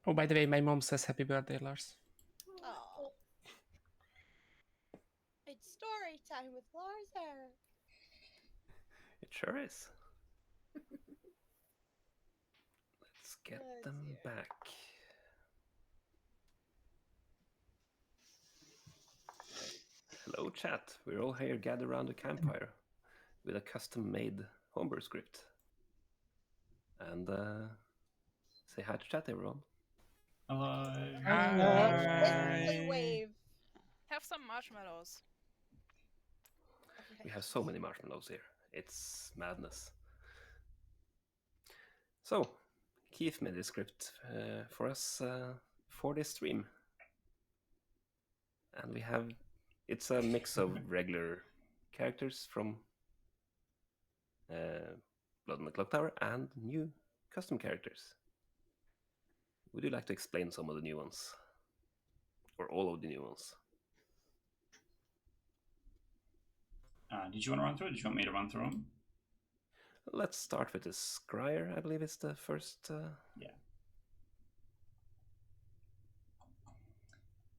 Oh, by the way, my mom says happy birthday, Lars. Oh. It's story time with Lars here. It sure is. Let's get them back. Hello, chat. We're all here gathered around a campfire with a custom-made homebrew script. And say hi to chat, everyone. Hello. Explicitly wave. Have some marshmallows. Okay. We have so many marshmallows here. It's madness. So, Keith made the script for us for this stream. And we have... It's a mix of regular characters from Blood on the Clocktower and new custom characters. Would you like to explain some of the new ones? Or all of the new ones? Did you want to run through it? Did you want me to run through them? Let's start with the Scryer, I believe is the first...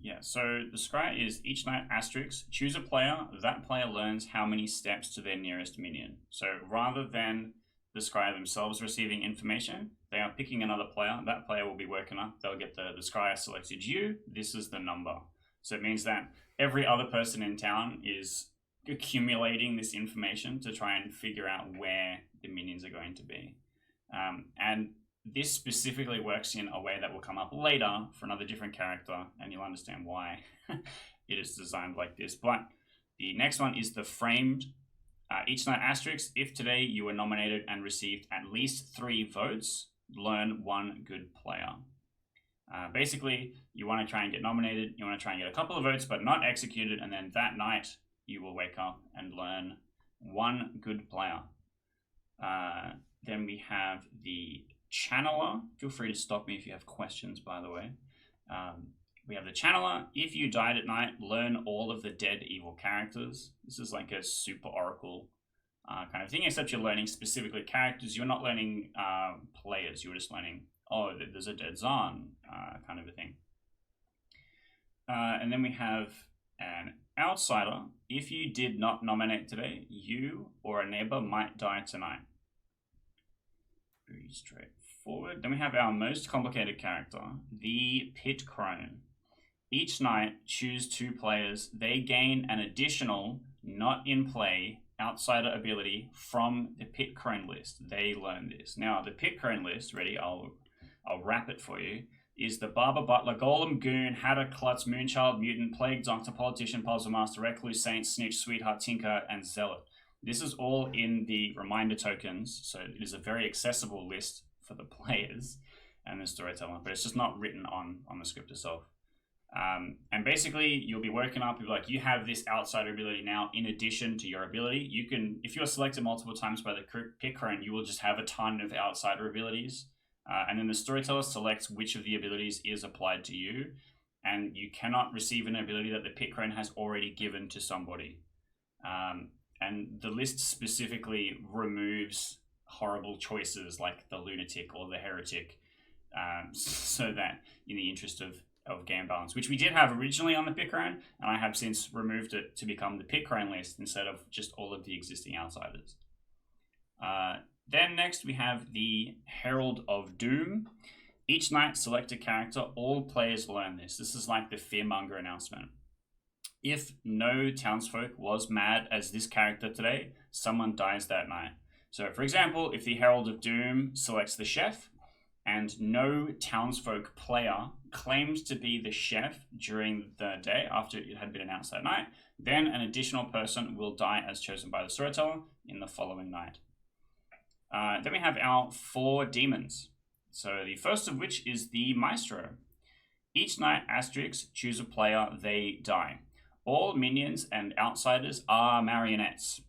Yeah, so the scry is each night asterisk, choose a player, that player learns how many steps to their nearest minion. So rather than the scry themselves receiving information, they are picking another player, that player will be working up, they'll get the scry selected you, this is the number. So it means that every other person in town is accumulating this information to try and figure out where the minions are going to be. And this specifically works in a way that will come up later for another different character, and you'll understand why it is designed like this. But the next one is the framed. Each night asterisk, if today you were nominated and received at least 3 votes, learn 1 good player. Basically, you want to try and get nominated, you want to try and get a couple of votes, but not executed, and then that night you will wake up and learn 1 good player. Then we have the Channeler. Feel free to stop me if you have questions, by the way. We have the Channeler. If you died at night, learn all of the dead evil characters. This is like a super oracle kind of thing, except you're learning specifically characters. You're not learning players. You're just learning, oh, there's a dead Zahn kind of a thing. And then we have an Outsider. If you did not nominate today, you or a neighbor might die tonight. Pretty straightforward. Then we have our most complicated character, the Pit Crone. Each night, choose 2 players. They gain an additional, not in play, outsider ability from the Pit Crone list. They learn this. Now, the Pit Crone list, ready, I'll wrap it for you, is the Barber, Butler, Golem, Goon, Hatter, Klutz, Moonchild, Mutant, Plague, Doctor, Politician, Puzzle Master, Recluse, Saint, Snitch, Sweetheart, Tinker, and Zealot. This is all in the reminder tokens, so it is a very accessible list for the players and the storyteller, but it's just not written on the script itself. And basically, you'll be working up, like, you have this outsider ability now in addition to your ability. You can, if you're selected multiple times by the Pit Crone, you will just have a ton of outsider abilities. And then the storyteller selects which of the abilities is applied to you, and you cannot receive an ability that the Pit Crone has already given to somebody. And the list specifically removes horrible choices like the Lunatic or the Heretic, so that in the interest of game balance, which we did have originally on the Pit Crone, and I have since removed it to become the Pit Crone list instead of just all of the existing outsiders. Then next we have the Herald of Doom. Each night select a character. All players learn this. This is like the Fearmonger announcement. If no townsfolk was mad as this character today, someone dies that night. So, for example, if the Herald of Doom selects the chef, and no townsfolk player claimed to be the chef during the day after it had been announced that night, then an additional person will die as chosen by the storyteller in the following night. Then we have our 4 demons. So the first of which is the Maestro. Each night, asterisk, choose a player, they die. All minions and outsiders are marionettes,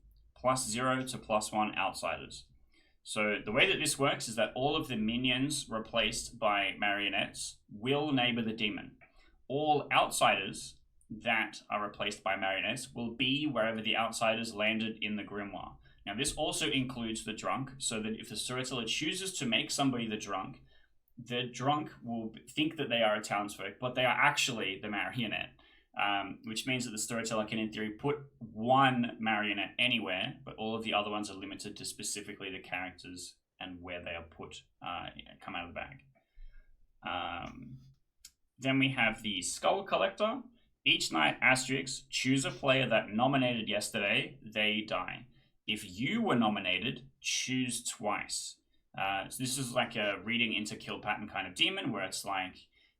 +0 to +1 outsiders. So the way that this works is that all of the minions replaced by marionettes will neighbor the demon. All outsiders that are replaced by marionettes will be wherever the outsiders landed in the grimoire. Now this also includes the drunk, so that if the storyteller chooses to make somebody the drunk, the drunk will think that they are a townsfolk, but they are actually the marionette. Which means that the storyteller can, in theory, put one marionette anywhere, but all of the other ones are limited to specifically the characters and where they are put, come out of the bag. Then we have the Skull Collector. Each night, asterisk, choose a player that nominated yesterday, they die. If you were nominated, choose twice. So this is like a reading into kill pattern kind of demon, where it's like,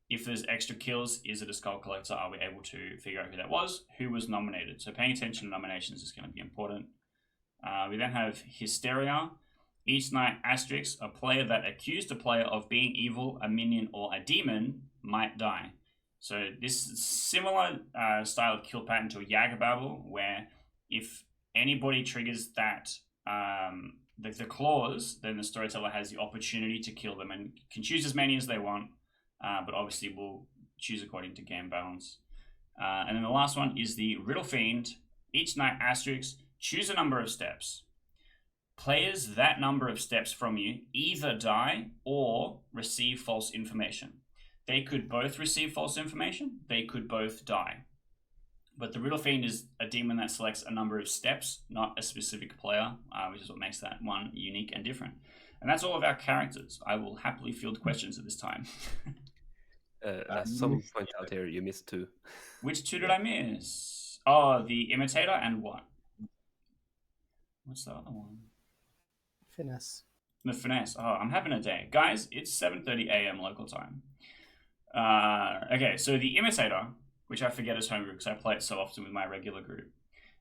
if there's extra kills, is it a Skull Collector? Are we able to figure out who that was? Who was nominated? So paying attention to nominations is going to be important. We then have Hysteria. Each night, asterisk, a player that accused a player of being evil, a minion, or a demon might die. So this is similar style of kill pattern to a Yaga Babel, where if anybody triggers that the clause, then the storyteller has the opportunity to kill them and can choose as many as they want. But obviously we'll choose according to game balance. And then the last one is the Riddle Fiend. Each night, asterisk, choose a number of steps. Players that number of steps from you either die or receive false information. They could both receive false information. They could both die. But the Riddle Fiend is a demon that selects a number of steps, not a specific player, which is what makes that one unique and different. And that's all of our characters. I will happily field questions at this time. As someone pointed out here, you missed 2. Which 2 did I miss? Oh, the Imitator and what? What's the other one? Finesse. The Finesse. Oh, I'm having a day. Guys, it's 7:30 a.m. local time. Okay, so the Imitator, which I forget is homebrew because I play it so often with my regular group.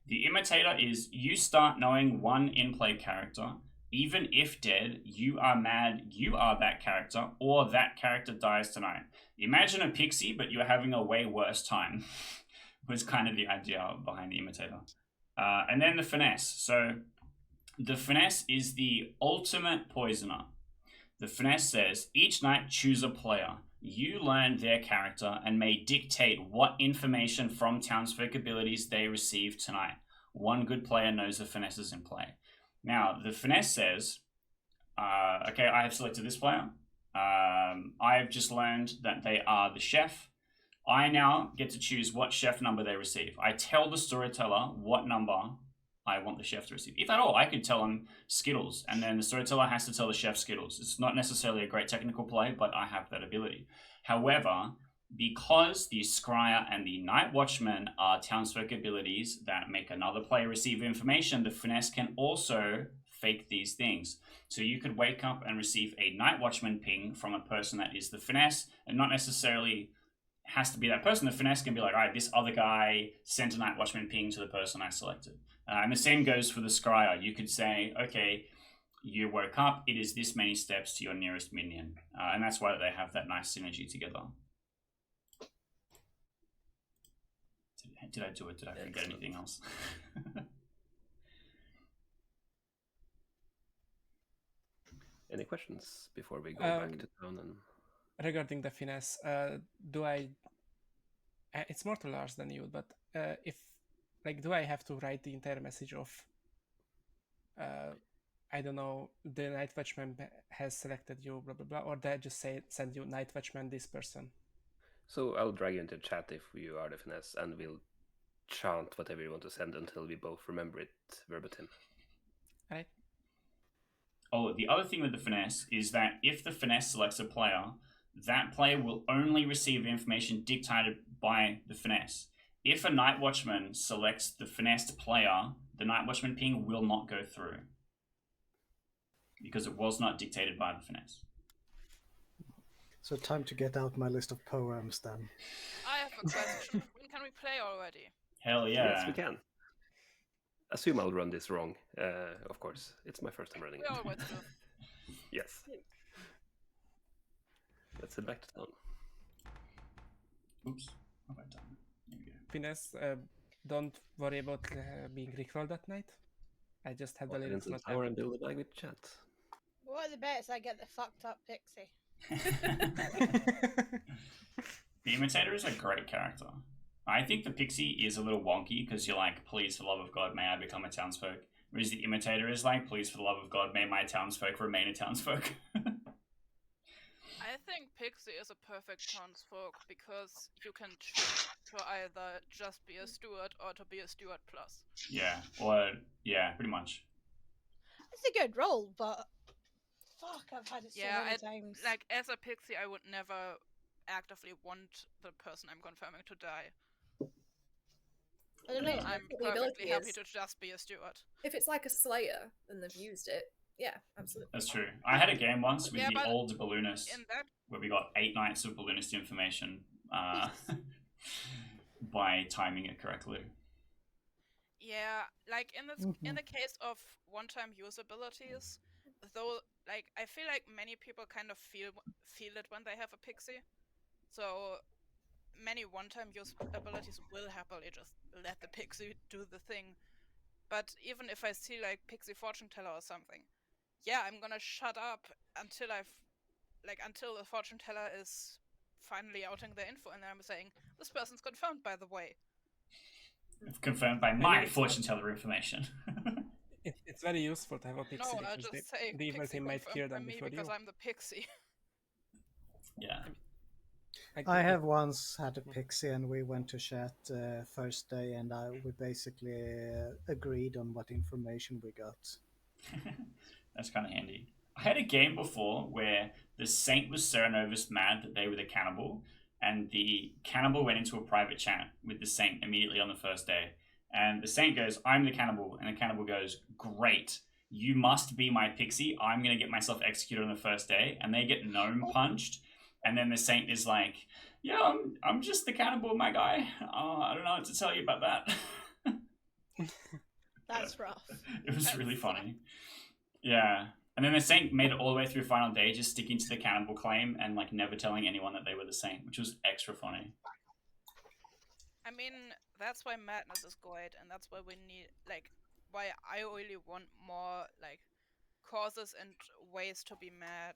The Imitator is you start knowing one in-play character. Even if dead, you are mad you are that character, or that character dies tonight. Imagine a pixie, but you're having a way worse time. Was kind of the idea behind the Imitator. And then the Finesse. So the Finesse is the ultimate poisoner. The Finesse says, each night choose a player. You learn their character and may dictate what information from townsfolk abilities they receive tonight. One good player knows the Finesse is in play. Now, the Finesse says, okay, I have selected this player. I've just learned that they are the chef. I now get to choose what chef number they receive. I tell the storyteller what number I want the chef to receive. If at all, I could tell him Skittles, and then the storyteller has to tell the chef Skittles. It's not necessarily a great technical play, but I have that ability. However, because the Scryer and the Night Watchman are townsfolk abilities that make another player receive information, the Finesse can also fake these things. So you could wake up and receive a Night Watchman ping from a person that is the Finesse, and not necessarily has to be that person. The Finesse can be like, all right, this other guy sent a Night Watchman ping to the person I selected. And the same goes for the Scryer. You could say, okay, you woke up, it is this many steps to your nearest minion. And that's why they have that nice synergy together. Did I do it? Did I forget anything else? Any questions before we go back to town? And Regarding the Finesse, it's more to Lars than you, but do I have to write the entire message of, I don't know, the Night Watchman has selected you, blah, blah, blah, or did I just send you Night Watchman, this person? So I'll drag you into chat if you are the Finesse, and we'll chant whatever you want to send until we both remember it verbatim. All right. Oh, the other thing with the Finesse is that if the Finesse selects a player, that player will only receive information dictated by the Finesse. If a Night Watchman selects the finessed player, the Night Watchman ping will not go through because it was not dictated by the Finesse. So time to get out my list of poems then. I have a question. Can we play already? Hell yeah. Yes, we can. Assume I'll run this wrong. Of course, it's my first time running We it. always do. Yes. Let's head back to town. Oops. What have I done? There we go. Finesse, don't worry about being rickrolled that night. I just had the Walk lyrics into not the tower happy. and build a bag with chat. What are the bets I get the fucked up pixie? The Imitator is a great character. I think the Pixie is a little wonky because you're like, please, for the love of God, may I become a townsfolk? Whereas the Imitator is like, please, for the love of God, may my townsfolk remain a townsfolk. I think Pixie is a perfect townsfolk because you can choose to either just be a steward or to be a steward plus. Yeah, or yeah, pretty much. It's a good role, but fuck, I've had it so Yeah, many times. like as a Pixie, I would never actively want the person I'm confirming to die. I don't know. Yeah. I'm The ability perfectly happy is- to just be a steward. If it's like a Slayer and they've used it, yeah, absolutely. That's true. I had a game once with Yeah, the but old balloonist In that, where we got 8 nights of balloonist information by timing it correctly. yeah, like in the case of one-time use abilities, though, like I feel like many people kind of feel it when they have a Pixie, so many one-time use abilities will happily just let the Pixie do the thing. But even if I see like Pixie Fortune Teller or something, yeah, I'm gonna shut up until until the Fortune Teller is finally outing their info, and then I'm saying, this person's confirmed, by the way. Confirmed by my fortune teller information. It's very useful to have a pixie No, I'll because just say the evil Pixie team might confirmed kill by them me before because you. I'm the Pixie. Yeah. I have once had a pixie, and we went to chat Thursday, and we basically agreed on what information we got. That's kind of handy. I had a game before where the saint was so nervous mad that they were the cannibal, and the cannibal went into a private chat with the saint immediately on the first day. And the saint goes, I'm the cannibal. And the cannibal goes, great. You must be my pixie. I'm going to get myself executed on the first day. And they get gnome punched. And then the saint is like, yeah, I'm just the cannibal, my guy. I don't know what to tell you about that. That's rough. It was That's really sad. funny. Yeah. And then the saint made it all the way through final day, just sticking to the cannibal claim and like never telling anyone that they were the saint, which was extra funny. I mean, that's why madness is great, and that's why we need, like, why I really want more, like, causes and ways to be mad.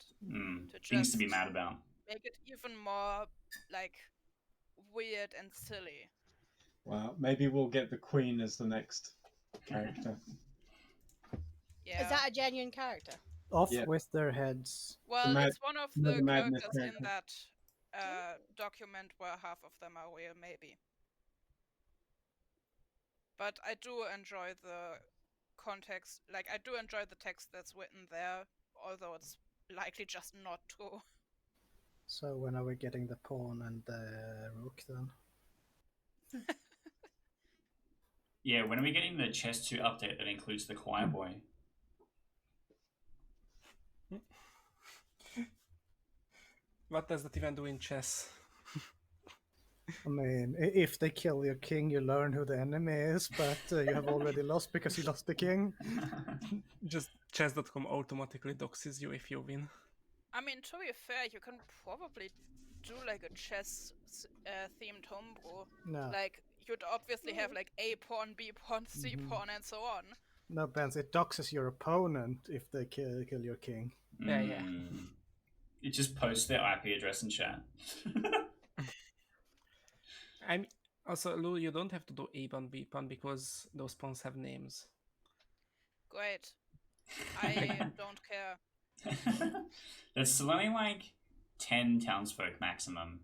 To Things to be just mad about. make it even more, like, weird and silly. Well, maybe we'll get the Queen as the next character. Yeah. Is that a genuine character? Off Yeah. with their heads. Well, mad- it's one of the the madness characters in character. that document where half of them are real, maybe. But I do enjoy the context, like, I do enjoy the text that's written there, although it's likely just not true. So when are we getting the pawn and the rook then? Yeah, when are we getting the chess 2 update that includes the choir boy? What does that even do in chess? I mean, if they kill your king, you learn who the enemy is, but you have already lost because you lost the king. Just chess.com automatically doxes you if you win. I mean, to be fair, you can probably do like a chess themed homebrew. No, Like, you'd obviously have like A pawn, B pawn, C pawn, and so on. no, Benz, it doxes your opponent if they kill your king. Yeah. It just posts their IP address in chat. I'm also, Lou, you don't have to do A pawn, B pawn because those pawns have names. Great. I don't care. There's still only like 10 townsfolk maximum.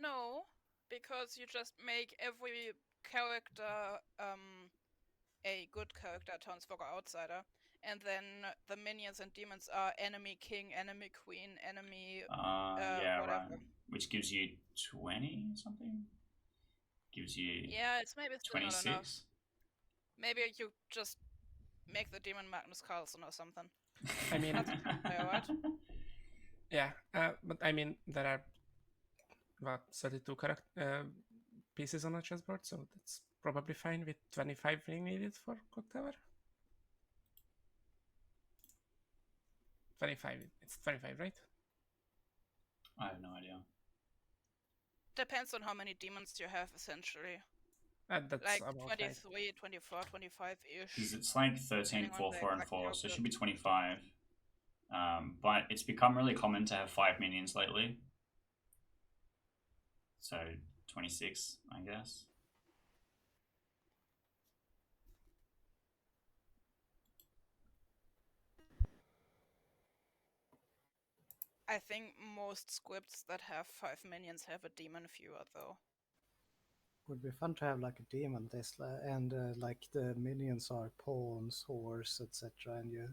No, because you just make every character a good character, townsfolk or outsider, and then the minions and demons are enemy king, enemy queen, enemy Yeah, whatever. right. Which gives you 20 something? Gives you Yeah, it's maybe still not enough. 26? Maybe you just make the demon Magnus Carlsen or something. I mean, right? yeah, but I mean, there are what 32 pieces on a chessboard, so that's probably fine with 25 being needed for Clocktower. 25. It's 25, right? I have no idea. Depends on how many demons you have, essentially. That's Like about 23, right. 24, 25-ish. Because it's like 13, Depending on 4, the 4, and exact 4, so it output. should be 25. But it's become really common to have 5 minions lately. So 26, I guess. I think most scripts that have 5 minions have a demon viewer, though. Would be fun to have like a demon this, and like the minions are pawns, horse, etc. And you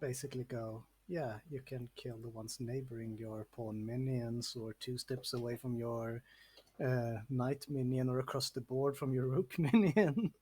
basically go, yeah, you can kill the ones neighboring your pawn minions, or 2 steps away from your knight minion, or across the board from your rook minion.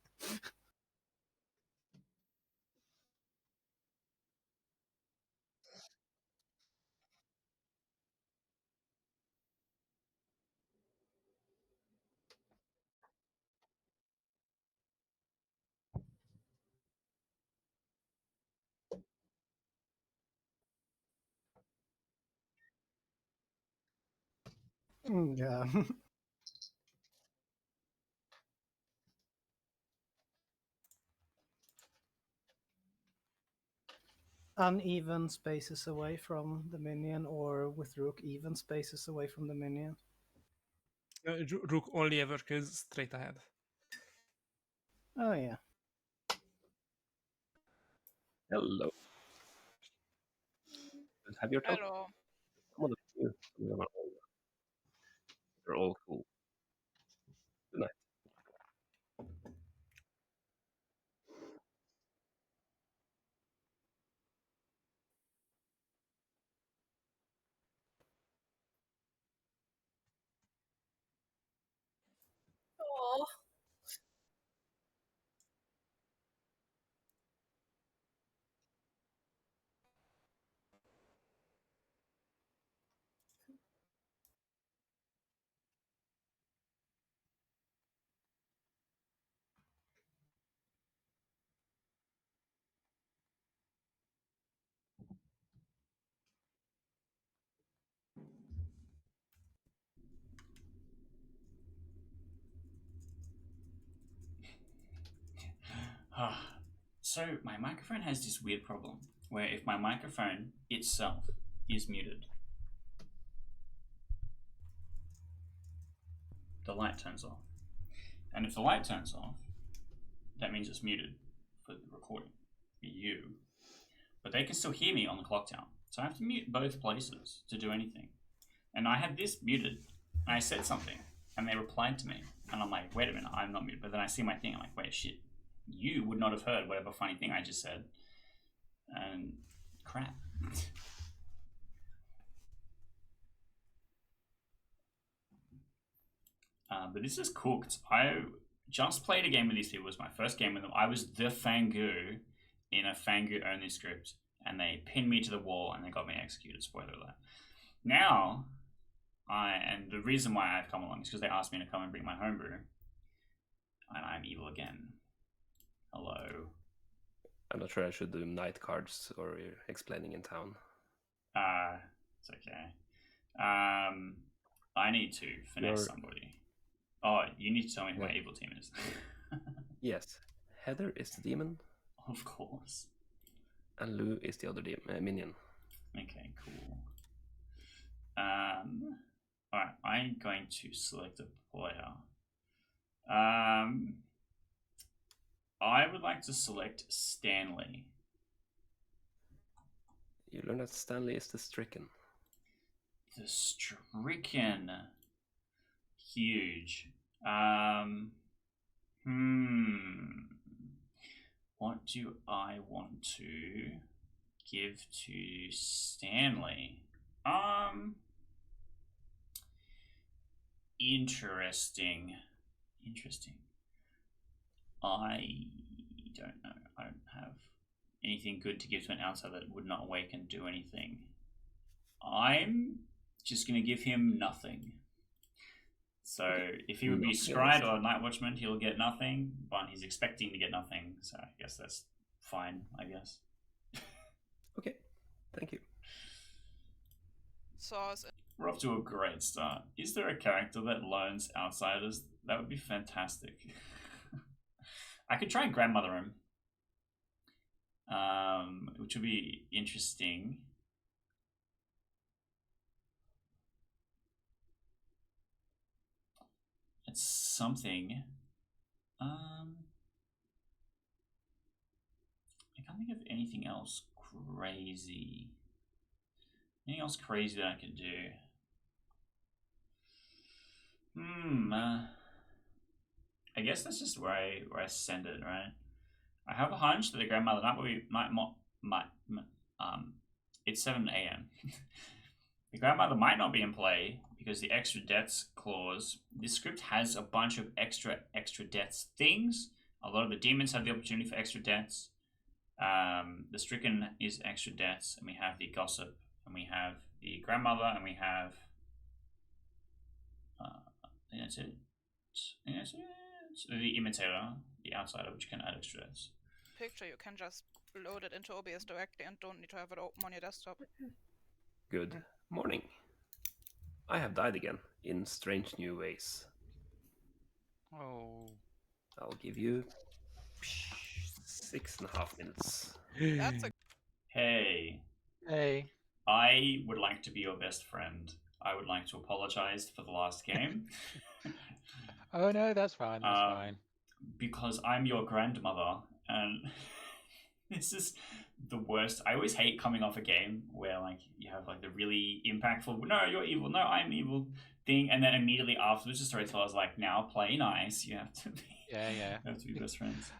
Yeah. Uneven spaces away from the minion, or with rook even spaces away from the minion. Rook only ever kills straight ahead. Oh yeah. Hello. Have your token. Hello. Come on, they're all cool. Good night. Oh, So my microphone has this weird problem where if my microphone itself is muted, the light turns off. And if the light turns off, that means it's muted for the recording, for you. But they can still hear me on the Clocktower. So I have to mute both places to do anything. And I had this muted, and I said something, and they replied to me. And I'm like, wait a minute, I'm not muted. But then I see my thing, I'm like, wait, shit. You would not have heard whatever funny thing I just said. And crap. But this is cooked. I just played a game with these people. It was my first game with them. I was the Fangu in a Fangu only script, and they pinned me to the wall and they got me executed. Spoiler alert. Now, and the reason why I've come along is because they asked me to come and bring my homebrew, and I'm evil again. Hello. I'm not sure I should do night cards or explaining in town. It's okay. I need to finesse somebody. Oh, you need to tell me who my evil team is. Yes. Heather is the demon. Of course. And Lou is the other minion. Okay, cool. Alright, I'm going to select a player. I would like to select Stanley. You learn that Stanley is the stricken. The stricken. Huge. What do I want to give to Stanley? Interesting. I don't know. I don't have anything good to give to an outsider that would not wake and do anything. I'm just going to give him nothing. So if he would be Scryed or Night Watchman, he'll get nothing, but he's expecting to get nothing, so I guess that's fine, I guess. Okay, thank you. So we're off to a great start. Is there a character that learns outsiders? That would be fantastic. I could try and grandmother him, which would be interesting. It's something. I can't think of anything else crazy. Anything else crazy that I can do? I guess that's just where I send it, right? I have a hunch that the grandmother might it's 7 a.m. The grandmother might not be in play because the extra deaths clause. This script has a bunch of extra deaths things. A lot of the demons have the opportunity for extra deaths. The stricken is extra deaths, and we have the gossip, and we have the grandmother, and we have. I think that's it. So the imitator, the outsider, which can add extra deaths. Picture, you can just load it into OBS directly and don't need to have it open on your desktop. Good morning. I have died again in strange new ways. Oh. I'll give you 6.5 minutes. That's a Hey, Hey. I would like to be your best friend. I would like to apologize for the last game. Oh no, that's fine. That's fine. Because I'm your grandmother, and this is the worst. I always hate coming off a game where like you have like the really impactful "no, you're evil, no, I'm evil" thing, and then immediately afterwards the storyteller's like, "Now play nice. You have to be, Yeah. you have to be best friends."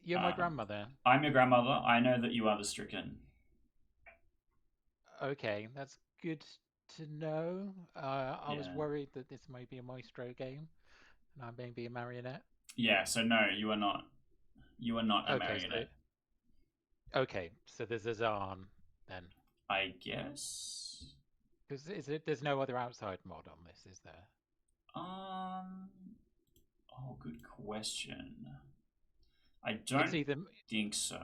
You're my grandmother. I'm your grandmother. I know that you are the stricken. Okay, that's good to know. I was Yeah. worried that this may be a Maestro game, and I may be a marionette. Yeah. So no, you are not. You are not a Okay, marionette. so there's a Zahn then. I guess. Because there's no other outside mod on this, is there? Oh, good question. I don't think so.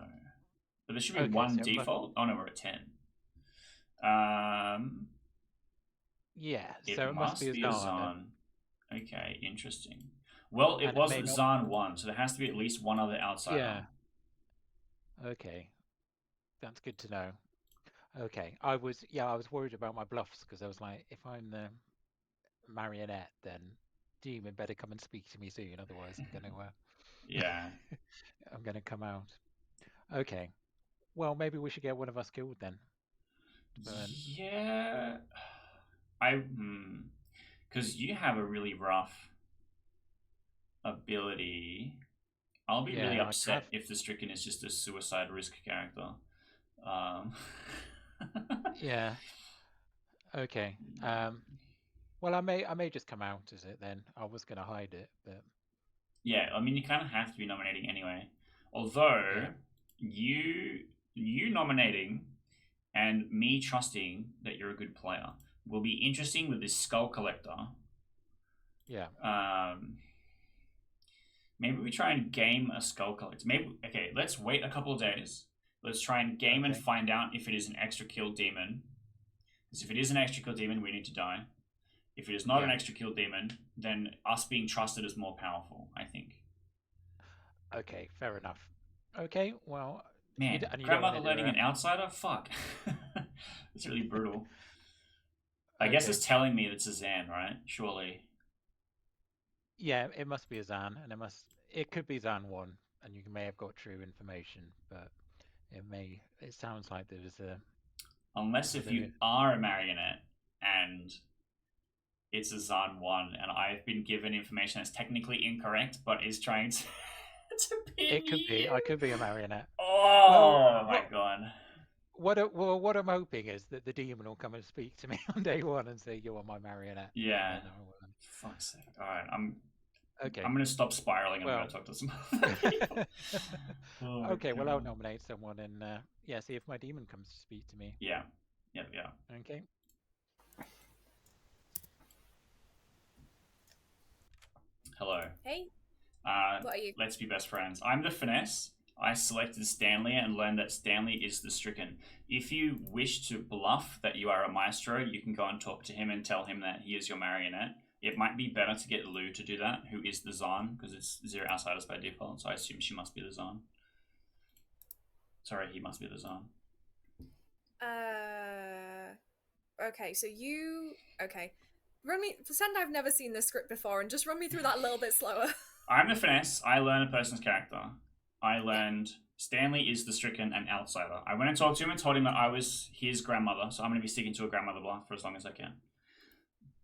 But there should be one default. Oh no, we're at 10. Yeah, so it must be a Zahn. Okay, interesting. Well, it was Zahn 1, so there has to be at least one other outsider. Yeah. Okay, that's good to know. Okay, I was worried about my bluffs because I was like, if I'm the marionette, then Demon better come and speak to me soon, otherwise I'm gonna yeah, I'm gonna come out. Okay, well maybe we should get one of us killed then. Yeah, because you have a really rough ability. I'll be really upset if the stricken is just a suicide risk character. Yeah. Okay. Well, I may just come out as it then. I was gonna hide it, but yeah. I mean, you kind of have to be nominating anyway. Although you nominating and me trusting that you're a good player will be interesting with this skull collector. Yeah. Maybe we try and game a skull collector. Okay, let's wait a couple of days. Let's try and game and find out if it is an extra kill demon. Because if it is an extra kill demon, we need to die. If it is not an extra kill demon, then us being trusted is more powerful, I think. Okay, fair enough. Okay, well... Man, grandmother letting an outsider? Fuck. It's really brutal. I guess it's telling me it's a Zan, right? Surely. Yeah, it must be a Zan, and it could be Zan 1, and you may have got true information, but it sounds like there was a... Unless if you are a marionette, and it's a Zan 1, and I've been given information that's technically incorrect, but is trying to pin It could be. I could be a marionette. Oh my god. What I'm hoping is that the demon will come and speak to me on day 1 and say, "You are my marionette." Yeah. Fuck's sake. Alright, I'm gonna stop spiraling and I'm gonna talk to some other people. Okay, well I'll nominate someone and see if my demon comes to speak to me. Yeah. Okay. Hello. Hey. What are you? Let's be best friends. I'm the finesse. I selected Stanley and learned that Stanley is the stricken. If you wish to bluff that you are a maestro, you can go and talk to him and tell him that he is your marionette. It might be better to get Lou to do that, who is the Zahn, because it's 0 outsiders by default, so I assume she must be the Zahn. Sorry, he must be the Zahn. Okay, so run me... Pretend I've never seen this script before and just run me through that a little bit slower. I'm the finesse. I learn a person's character. I learned Stanley is the stricken and outsider. I went and talked to him and told him that I was his grandmother, so I'm going to be sticking to a grandmother bluff for as long as I can.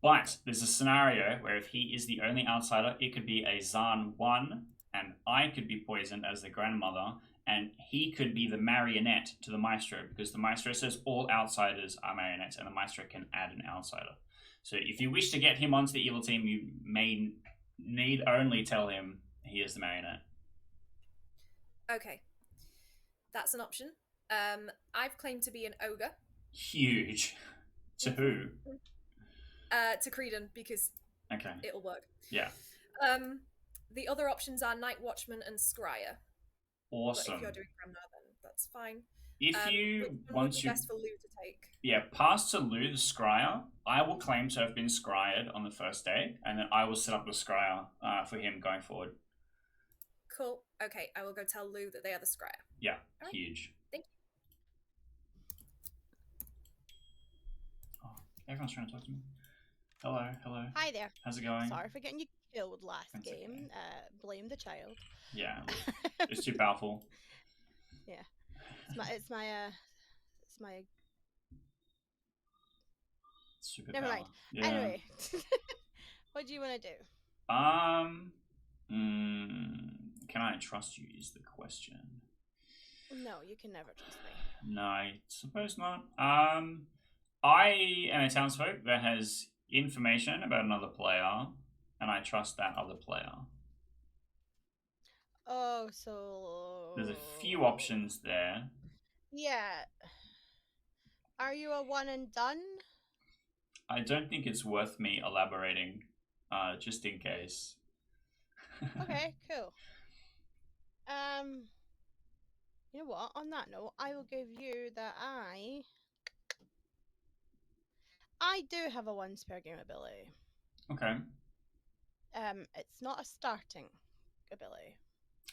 But there's a scenario where if he is the only outsider, it could be a Zahn 1, and I could be poisoned as the grandmother, and he could be the marionette to the maestro, because the maestro says all outsiders are marionettes, and the maestro can add an outsider. So if you wish to get him onto the evil team, you may need only tell him he is the marionette. Okay. That's an option. I've claimed to be an ogre. Huge. To who? To Creedon, because Okay. it'll work. Yeah. The other options are Night Watchman and Scryer. But Awesome. if you're doing Grandma, then that's fine. If Which you one would want be to, best for Lou to take? yeah, pass to Lou the scryer. I will claim to have been scryed on the first day, and then I will set up the scryer for him going forward. Cool. Okay, I will go tell Lou that they are the Scryer. Yeah, Alright. huge. Thank Oh, everyone's trying to talk to me. Hello, hello. Hi there. How's it going? Sorry for getting you killed last That's game. okay. Blame the child. Yeah, it's too powerful. It's my Super Never power. mind. Yeah. Anyway. What do you want to do? Can I trust you is the question. No, you can never trust me. No, I suppose not. I am a townsfolk that has information about another player, and I trust that other player. Oh, so There's a few options there. Yeah. Are you a one and done? I don't think it's worth me elaborating, just in case. Okay, cool. You know what? On that note, I will give you that I do have a one spare game ability. Okay. It's not a starting ability.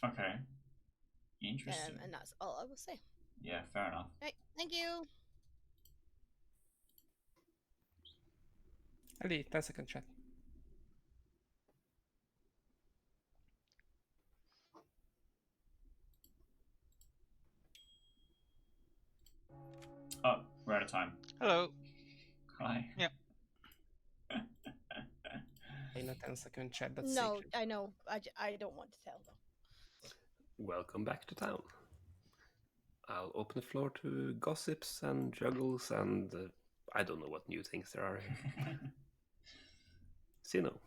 Okay. Interesting. And that's all I will say. Yeah, fair enough. Right, thank you. Ali, 10 second chat. Oh, we're out of time. Hello. Hi. Yeah. In a 10 second chat, that's No, secret. I know. I don't want to tell them. Welcome back to town. I'll open the floor to gossips and juggles and I don't know what new things there are here. Sino.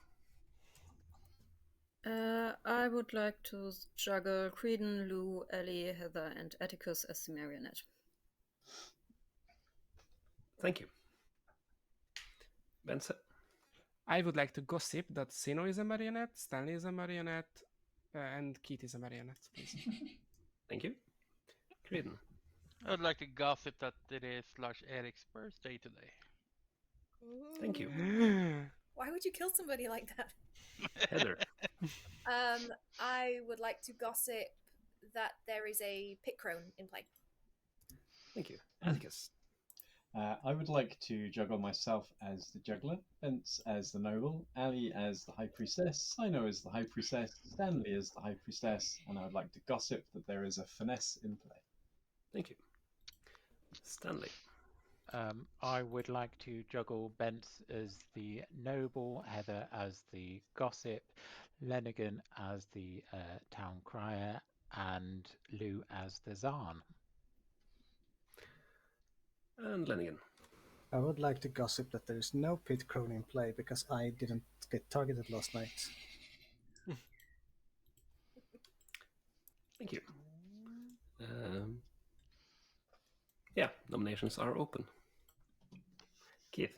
I would like to juggle Creedon, Lou, Ellie, Heather, and Atticus as the marionette. Thank you. Benson. I would like to gossip that Sino is a marionette, Stanley is a marionette, and Keith is a marionette, please. Thank you. Creedon. I would like to gossip that it is Lars Eric's birthday today. Thank you. Why would you kill somebody like that? Heather. I would like to gossip that there is a pit crone in play. Thank you. Atticus. I would like to juggle myself as the juggler, Bence as the noble, Ali as the high priestess, Sino as the high priestess, Stanley as the high priestess, and I would like to gossip that there is a finesse in play. Thank you. Stanley. I would like to juggle Bence as the noble, Heather as the gossip, Lenigan as the town crier, and Lou as the Zahn. And Lenigan. I would like to gossip that there is no pit crone in play because I didn't get targeted last night. Thank you. Yeah, nominations are open. Keith.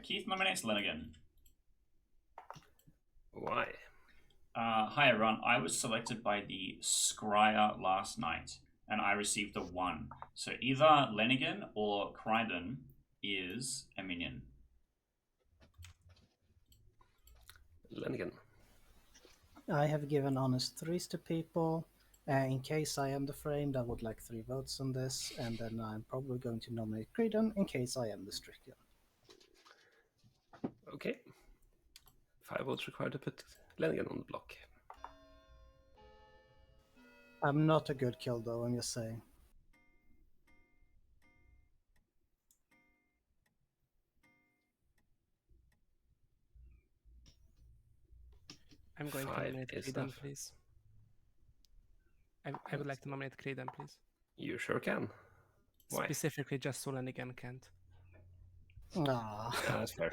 Keith nominates Lenigan. Why? Hi everyone, I was selected by the Scryer last night, and I received a 1. So either Lenigan or Kryden is a minion. Lenigan. I have given honest threes to people. In case I am the framed, I would like 3 votes on this, and then I'm probably going to nominate Creedon in case I am the stricken. Okay. 5 votes required to put Lenigan on the block. I'm not a good kill though, I'm just saying. I'm going to 5 nominate is Creedon, enough. please. I would like to nominate Creedon, please. You sure can. Why? Specifically, just Solanigan can't. Ah. Yeah, that's fair.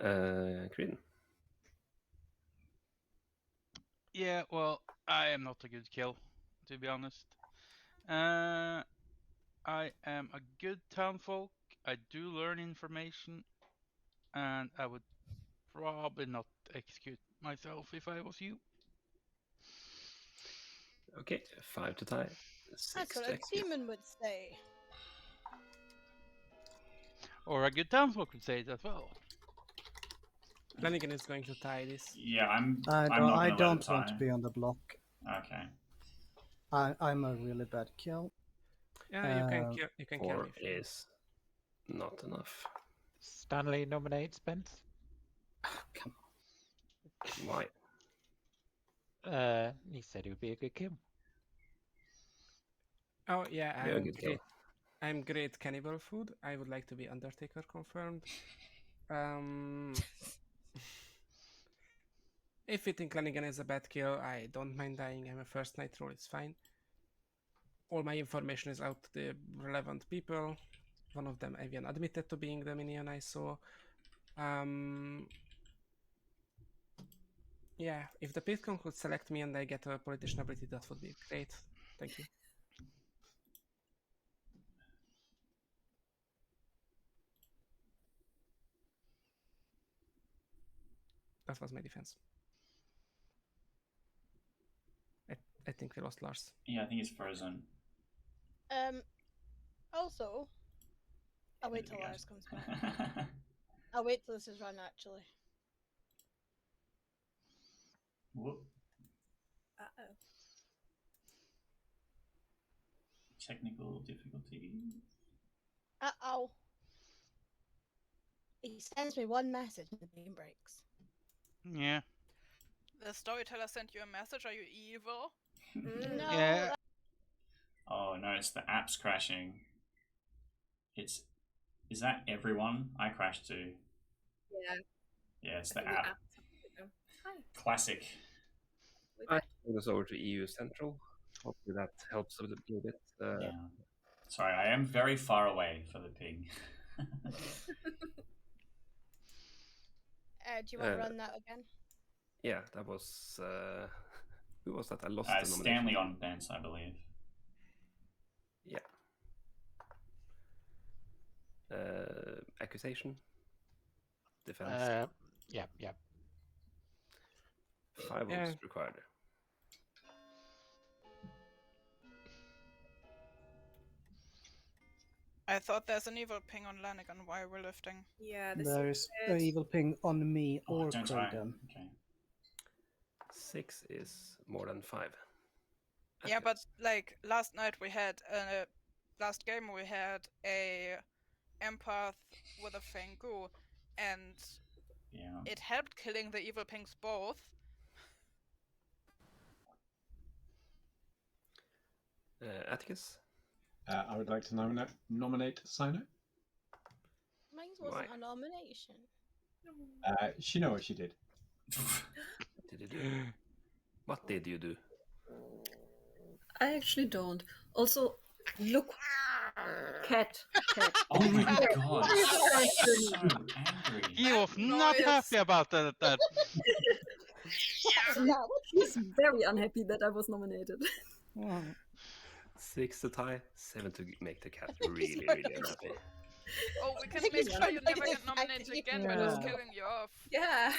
Creedon. Yeah, well, I am not a good kill, to be honest. I am a good townfolk. I do learn information, and I would probably not execute myself if I was you. Okay, 5 to tie. 6 That's what to a execute. demon would say. Or a good townfolk would say it as well. Flanagan is going to tie this. Yeah, I'm I not don't, gonna I let it don't want tie. to be on the block. Okay. I'm a really bad kill. Yeah, you can kill. You can kill 4 me. if you want. is not enough. Stanley nominates Spence. Come Why? He said he would be a good kill. Oh yeah, You're a I'm good great. kill. I'm great cannibal food. I would like to be Undertaker confirmed. If you think Flanagan is a bad kill, I don't mind dying. I'm a first night roll. It's fine. All my information is out to the relevant people. One of them even admitted to being the minion I saw. Yeah, if the Pitcon could select me and I get a politician ability, that would be great. Thank you. That was my defense. I think we lost Lars. Yeah, I think it's frozen. Also, I'll wait There till we go. Lars comes back. I'll wait till this is run, actually. Whoop. Uh-oh. Technical difficulty. Uh-oh. He sends me one message and the game breaks. Yeah. The storyteller sent you a message. Are you evil? No. Yeah. Oh no, it's the app's crashing. Is that everyone? I crashed too. Yeah. Yeah, it's I the think app. Hi. Classic. We're I back. move us over to EU Central. Hopefully that helps a little bit. Yeah. Sorry, I am very far away for the ping. Do you want to run that again? Yeah, that was who was that? I lost the nomination. Stanley on Bence, I believe. Yeah. Accusation. Defense. Yeah. 5 votes required. I thought there's an evil ping on Lanigan while we're lifting. Yeah, this There is an evil ping on me or don't tie. Kraden. Okay. 6 is more than 5. Yeah, but like last night we had last game we had a empath with a Fengu, and Yeah. it helped killing the evil pings both. Atticus. I would like to nominate Sino. Mine wasn't Why? a nomination. She know what she did. What did you do? What did you do? I actually don't. Also, look. Cat. Oh my god, Very so angry. He was not happy about that. No, he's very unhappy that I was nominated. 6 to tie, 7 to make the cat He's really, very really unhappy. Oh, we can think make he's sure you trying to never get get nominated back again by just Yeah. killing you off. Yeah.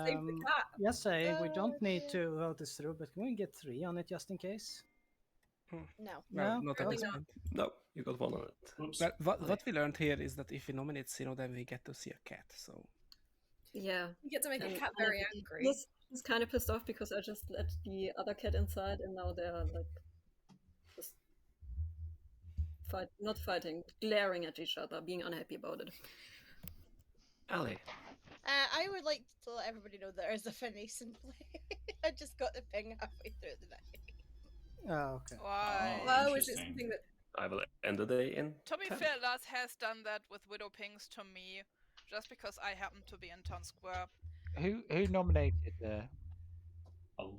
Save the cat. Yes, we don't Oh, need shit. to vote this through, but can we get 3 on it just in case? No. Well, No? not at Okay. this point. No, you got 1 on it. Oops. Well, what we learned here is that if we nominate Sino, then we get to see a cat. So Yeah. You get to make a And cat very angry. He's kind of pissed off because I just let the other cat inside, and now they're like just not fighting, glaring at each other, being unhappy about it. Ali. I would like to let everybody know there is a Phineas in play. I just got the ping halfway through the night. Oh, okay. Why? Oh, is it Interesting. something that? I will end the day in To be 10. fair, Lars has done that with Widow Pings to me, just because I happen to be in Town Square. Who nominated A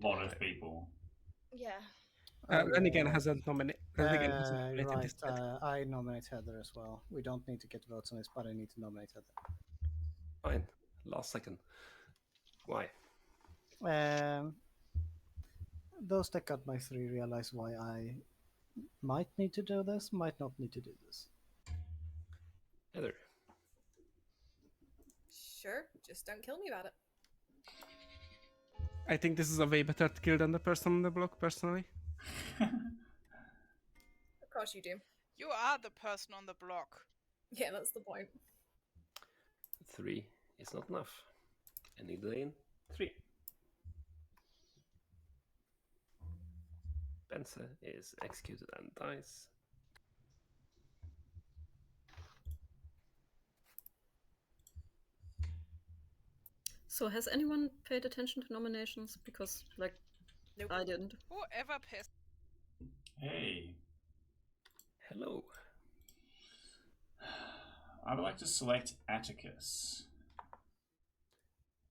lot of people. Yeah. Then again, hasn't nominated. Right. this yet. I nominate Heather as well. We don't need to get votes on this, but I need to nominate Heather. Fine. Last second. Why? Those that got my 3 realize why I might need to do this, might not need to do this. Heather. Sure, just don't kill me about it. I think this is a way better kill than the person on the block, personally. Of course you do. You are the person on the block. Yeah, that's the point. 3 is not enough. I need the day in 3. Benze is executed and dies. So has anyone paid attention to nominations? Because, like, Nope. I didn't. Whoever pissed. Hey. Hello. I would like to select Atticus.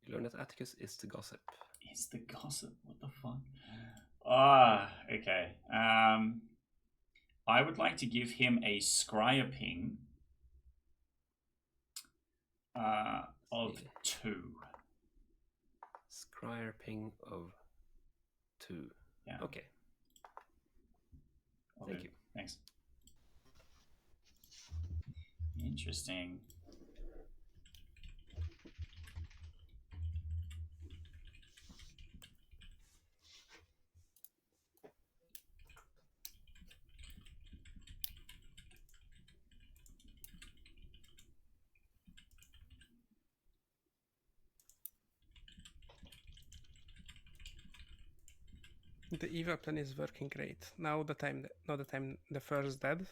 You learn that Atticus is the gossip. It's the gossip. What the fuck? Ah, okay. I would like to give him a scryer ping of 2. Scryer ping of 2. Yeah. Okay. Thank you. Thanks. Interesting. The evil plan is working great. Now that I'm the first dead,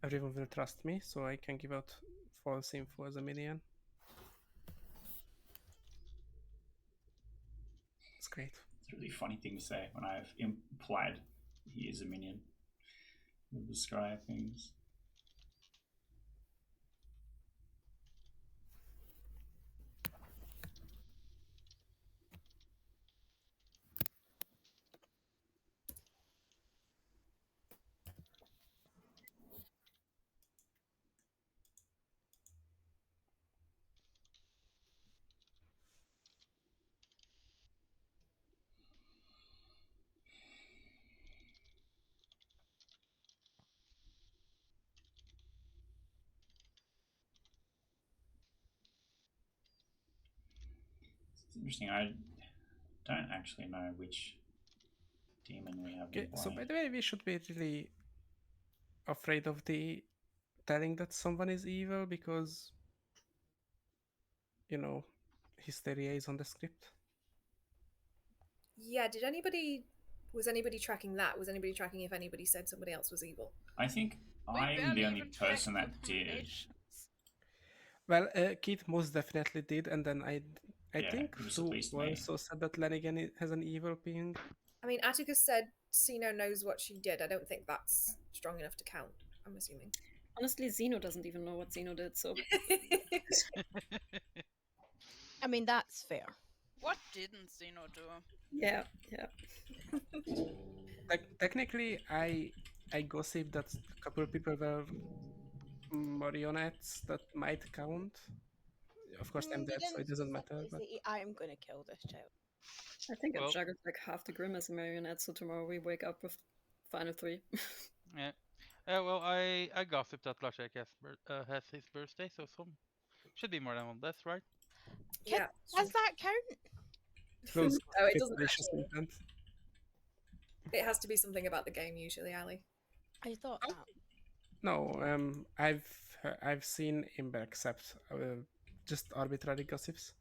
everyone will trust me, so I can give out false info as a minion. It's great. It's a really funny thing to say when I've implied he is a minion with the scryer things. It's interesting. I don't actually know which demon we have in Okay, so play. by the way, we should be really afraid of the telling that someone is evil because, you know, hysteria is on the script. Yeah, was anybody tracking that? Was anybody tracking if anybody said somebody else was evil? I think We I'm the barely only even person checked that did. nominations. Well, Keith most definitely did, and then I Yeah, think it was at Lou least me. also said that Lanigan has an evil ping. I mean, Atticus said Sino knows what she did. I don't think that's strong enough to count, I'm assuming. Honestly, Zeno doesn't even know what Zeno did, so I mean, that's fair. What didn't Zeno do? yeah. Technically, I gossip that a couple of people were marionettes that might count. Of course, I'm You dead, so didn't it doesn't matter. specifically But say, I am going to kill this child. I think Well- I juggled like half the Grim as a marionette, so tomorrow we wake up with final 3. Yeah. Well, I gossiped that Lashek has his birthday, so some should be more than one death, right? Yeah. Does that count? those Oh, it doesn't malicious actually. intent. It has to be something about the game usually, Ali. I thought that. No, I've seen Imber accept just arbitrary gossips.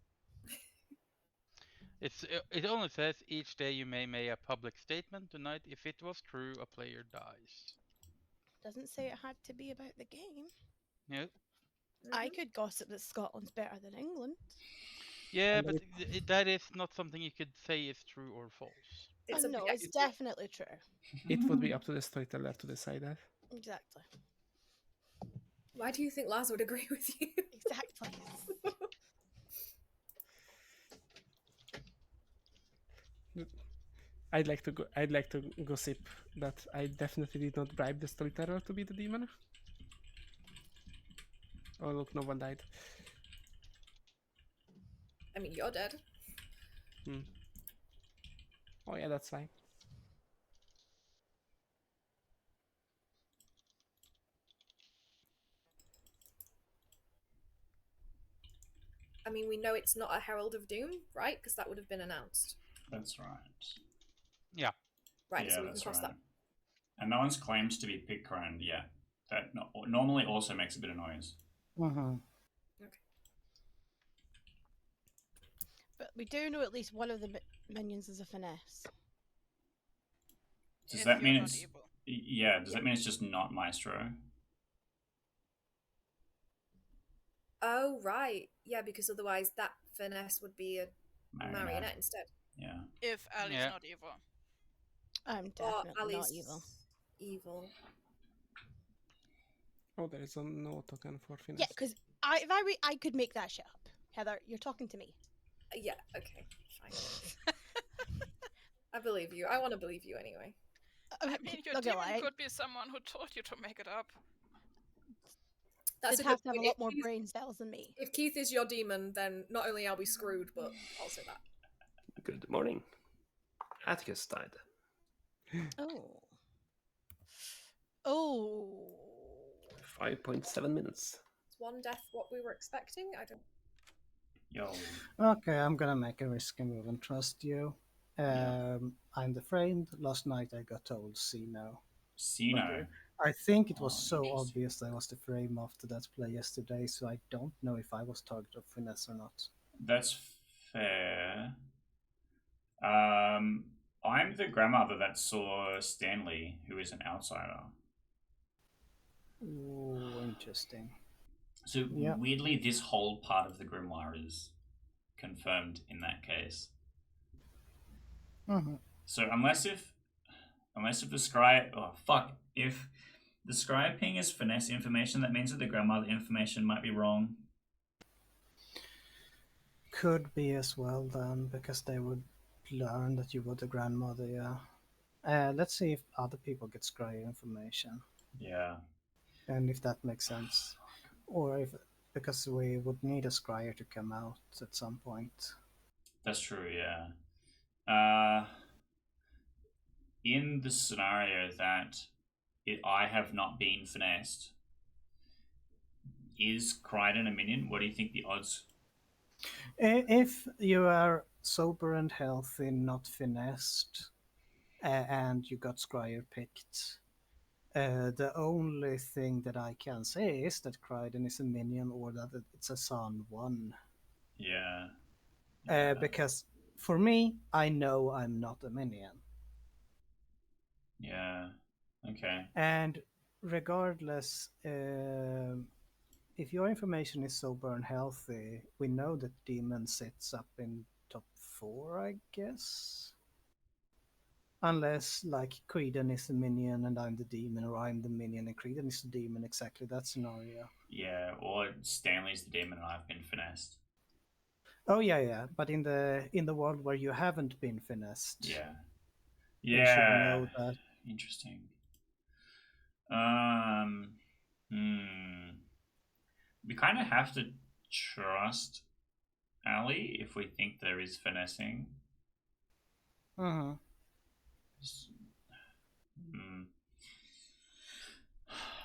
It only says each day you may make a public statement. Tonight, if it was true, a player dies. Doesn't say it had to be about the game. Yeah. I could gossip that Scotland's better than England. Yeah, And but then that is not something you could say is true or false. It's No, it's objective. definitely true. it would be up to the storyteller to decide that. Exactly. Why do you think Lars would agree with you? Exactly. I'd like to gossip that I definitely did not bribe the storyteller to be the demon. Oh look, no one died. I mean, you're dead. Oh yeah, that's fine. I mean, we know it's not a Herald of Doom, right? Because that would have been announced. That's right. Right, Yeah, so we can that's cross right. that. And no one's claimed to be pit crone. Yeah, that normally also makes a bit of noise. Mm-hmm. But we do know at least one of the minions is a finesse. Does If that mean you're not it's evil. yeah? Does that mean it's just not Maestro? Oh, right. Yeah, because otherwise that finesse would be a marionette instead. Yeah. If Ali's Yeah. not evil. I'm Or definitely not Ali's evil. evil. Oh, there is no token for finesse. Yeah, because I could make that shit up. Heather, you're talking to me. Yeah, okay, fine. I believe you. I want to believe you anyway. I mean, your Not gonna demon lie, could be someone who told you to make it up. That's they'd a have good to have a point. lot more brain cells than me. If Keith is your demon, then not only are we screwed, but also that. Good morning. Atticus died. Oh. Oh. 5.7 minutes. Is one death what we were expecting? I don't. Yo. Okay, I'm gonna make a risky move and trust you. Yeah. I'm the framed. Last night I got told see no. Sino. I think it was Oh, so interesting. obvious I was the frame after that play yesterday, so I don't know if I was target of finesse or not. That's fair. I'm the grandmother that saw Stanley, who is an outsider. Ooh, interesting. So Yeah. weirdly, this whole part of the grimoire is confirmed in that case. Mm-hmm. So unless if the if the scry ping is finesse information, that means that the grandmother information might be wrong. Could be as well then, because they would learn that you were the grandmother, yeah. Let's see if other people get scry information. Yeah. And if that makes sense. Or if, because we would need a scryer to come out at some point. That's true, yeah. In the scenario that I have not been finessed, is Crichton a minion? What do you think the odds? If you are sober and healthy, not finessed, and you got scryer picked, the only thing that I can say is that Crichton is a minion or that it's a Son 1. Yeah. Because for me, I know I'm not a minion. Yeah. Okay. And regardless, if your information is sober and healthy, we know that Demon sits up in top 4, I guess. Unless, like, Creedon is the minion and I'm the demon, or I'm the minion and Creedon is the demon, exactly that scenario. Yeah, or Stanley's the demon and I've been finessed. Oh yeah, but in the world where you haven't been finessed, Yeah. we should Yeah. know that. Interesting. We kind of have to trust Ali if we think there is finessing. Mm-hmm.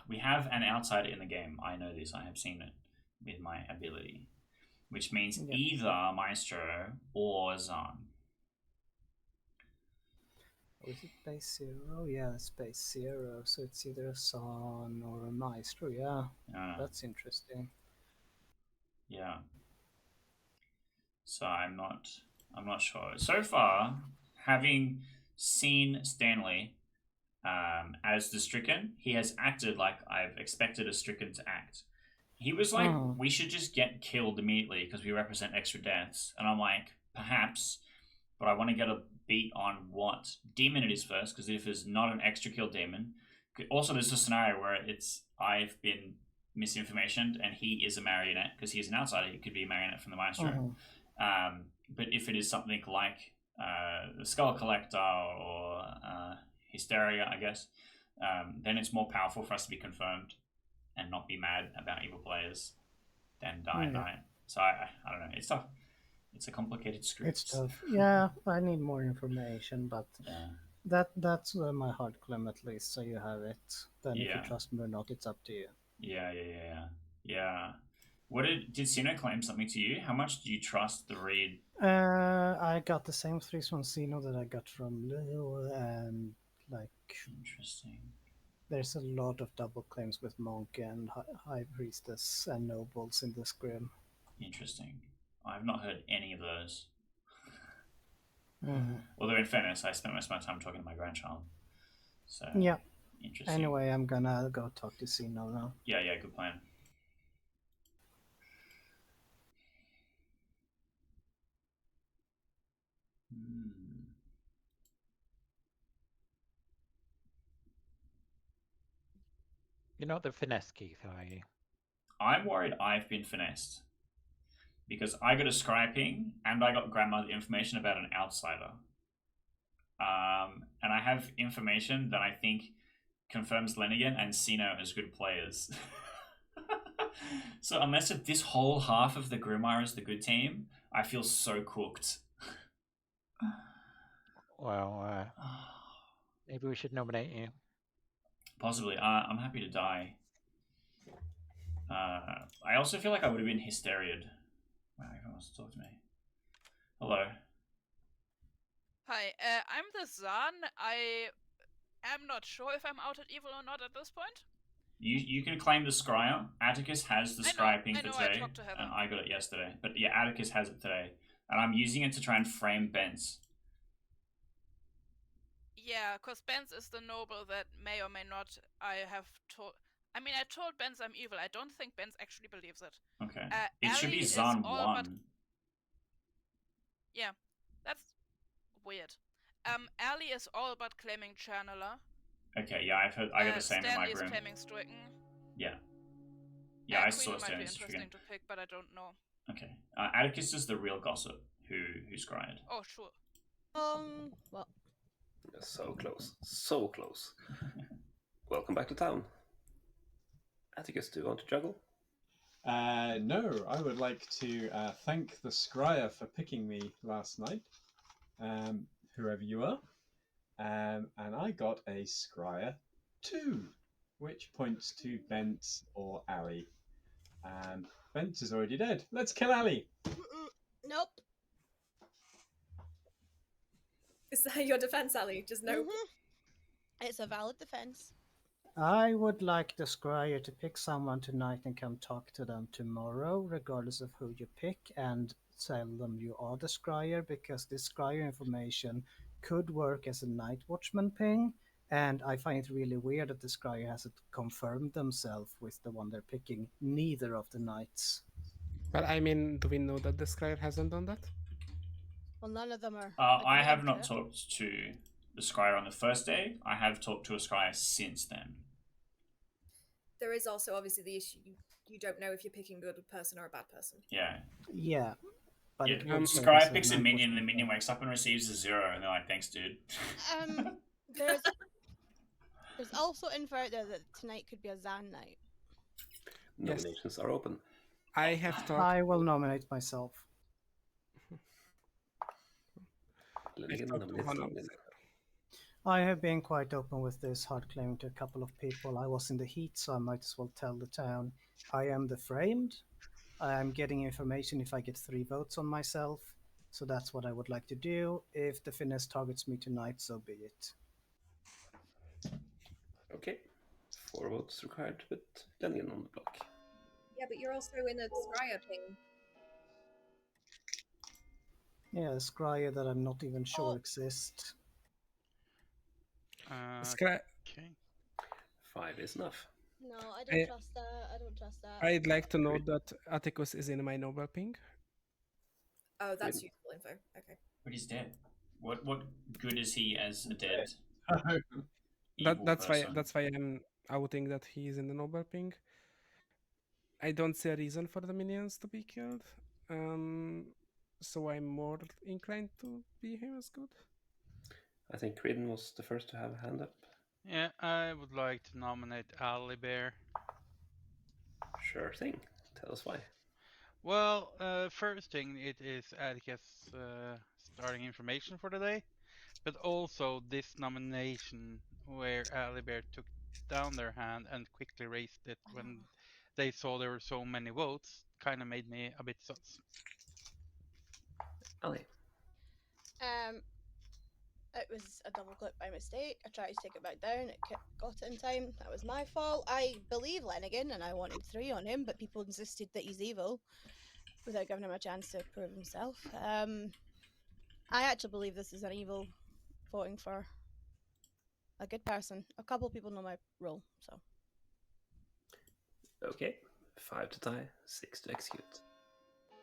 We have an outsider in the game. I know this. I have seen it with my ability, which means either Maestro or Zahn. Oh, is it base 0? Yeah, it's base 0, so it's either a Son or a Maestro. Yeah, that's interesting. Yeah. So I'm not sure. So far, having seen Stanley as the Stricken, he has acted like I've expected a Stricken to act. He was like, we should just get killed immediately because we represent extra deaths. And I'm like, perhaps, but I want to get a beat on what demon it is first, because if it's not an extra kill demon, also there's a scenario where I've been misinformation and he is a marionette because he's an outsider. He could be a marionette from the maestro. But if it is something like the Skull Collector or Hysteria, I guess, then it's more powerful for us to be confirmed and not be mad about evil players than die at night. So I don't know. It's tough. It's a complicated script. It's tough. Yeah, I need more information, but that's my hard claim at least. So you have it. Then if you trust me or not, it's up to you. Yeah. What did Sino claim something to you? How much do you trust the read? I got the same threes from Sino that I got from Lou, and like interesting. There's a lot of double claims with Monk and High Priestess and Nobles in the scrim. Interesting. I've not heard any of those. Mm-hmm. Although in fairness, I spent most of my time talking to my grandchild. So yeah. Interesting. Anyway, I'm gonna go talk to Sino now. Yeah, good plan. You're not the finesse, Keith, are you? I'm worried I've been finessed. Because I got a scry ping and I got grandmother information about an outsider. And I have information that I think confirms Lenigan and Sino as good players. So unless this whole half of the Grimoire is the good team, I feel so cooked. Well, maybe we should nominate you. Possibly. I'm happy to die. I also feel like I would have been hysteria'd. Wow, everyone wants to talk to me. Hello. Hi, I'm the Zan. I am not sure if I'm out at evil or not at this point. You can claim the scryer. Atticus has the scry ping for today. I talked to Heather. And I got it yesterday. But yeah, Atticus has it today. And I'm using it to try and frame Benz. Yeah, because Benz is the noble that may or may not I have told. I mean, I told Benz I'm evil. I don't think Benz actually believes it. Okay. It should be Zan 1. Yeah, that's weird. Ali is all but claiming Channeler. Okay, yeah, I got the same in my Stanley room. is claiming Stricken. Yeah. Yeah, I saw Queen might be Stanley's interesting Stricken. to pick, but I don't know. Okay. Atticus is the real gossip who scryed. Oh, sure. Well. So close. So close. Welcome back to town. Atticus, do you want to juggle? No, I would like to thank the scryer for picking me last night, whoever you are. And I got a scryer 2, which points to Bent or Ali. Bent is already dead. Let's kill Ali. Nope. Is that your defense, Ali? Just nope. It's a valid defense. I would like the scryer to pick someone tonight and come talk to them tomorrow, regardless of who you pick, and tell them you are the scryer, because this scryer information could work as a night watchman ping, and I find it really weird that the scryer hasn't confirmed themselves with the one they're picking, neither of the nights. But I mean, do we know that the scryer hasn't done that? Well, none of them are. I have not talked to the scryer on the first day. I have talked to a scryer since then. There is also obviously the issue you don't know if you're picking a good person or a bad person. Yeah. Yeah. But Scryer picks a minion and the minion wakes up and receives a 0 and they're like, thanks, dude. There's also info out there that tonight could be a Zan night. Nominations are open. I have talked. I will nominate myself. I have been quite open with this, hard claiming to a couple of people. I was in the heat, so I might as well tell the town. I am the framed. I am getting information if I get 3 votes on myself. So that's what I would like to do. If the finesse targets me tonight, so be it. Okay. 4 votes required to put Lenigan on the block. Yeah, but you're also in a scryer ping. Yeah, a scryer that I'm not even sure exists. Okay. 5 is enough. No, I don't trust that. I don't trust that. I'd like to note that Atticus is in my noble ping. Oh, that's useful info. Okay. But he's dead. What good is he as a dead That's person? why I'm outing that he is in the noble ping. I don't see a reason for the minions to be killed. So I'm more inclined to be him as good. I think Creedon was the first to have a hand up. Yeah, I would like to nominate Ali Bear. Sure thing. Tell us why. Well, first thing, it is Atticus' starting information for the day, but also this nomination where Ali Bear took down their hand and quickly raised it when they saw there were so many votes kind of made me a bit sus. Ali. It was a double click by mistake. I tried to take it back down. It got it in time. That was my fault. I believe Lenigan, and I wanted 3 on him, but people insisted that he's evil without giving him a chance to prove himself. I actually believe this is an evil voting for a good person. A couple people know my role, so. Okay. 5 to tie, 6 to execute.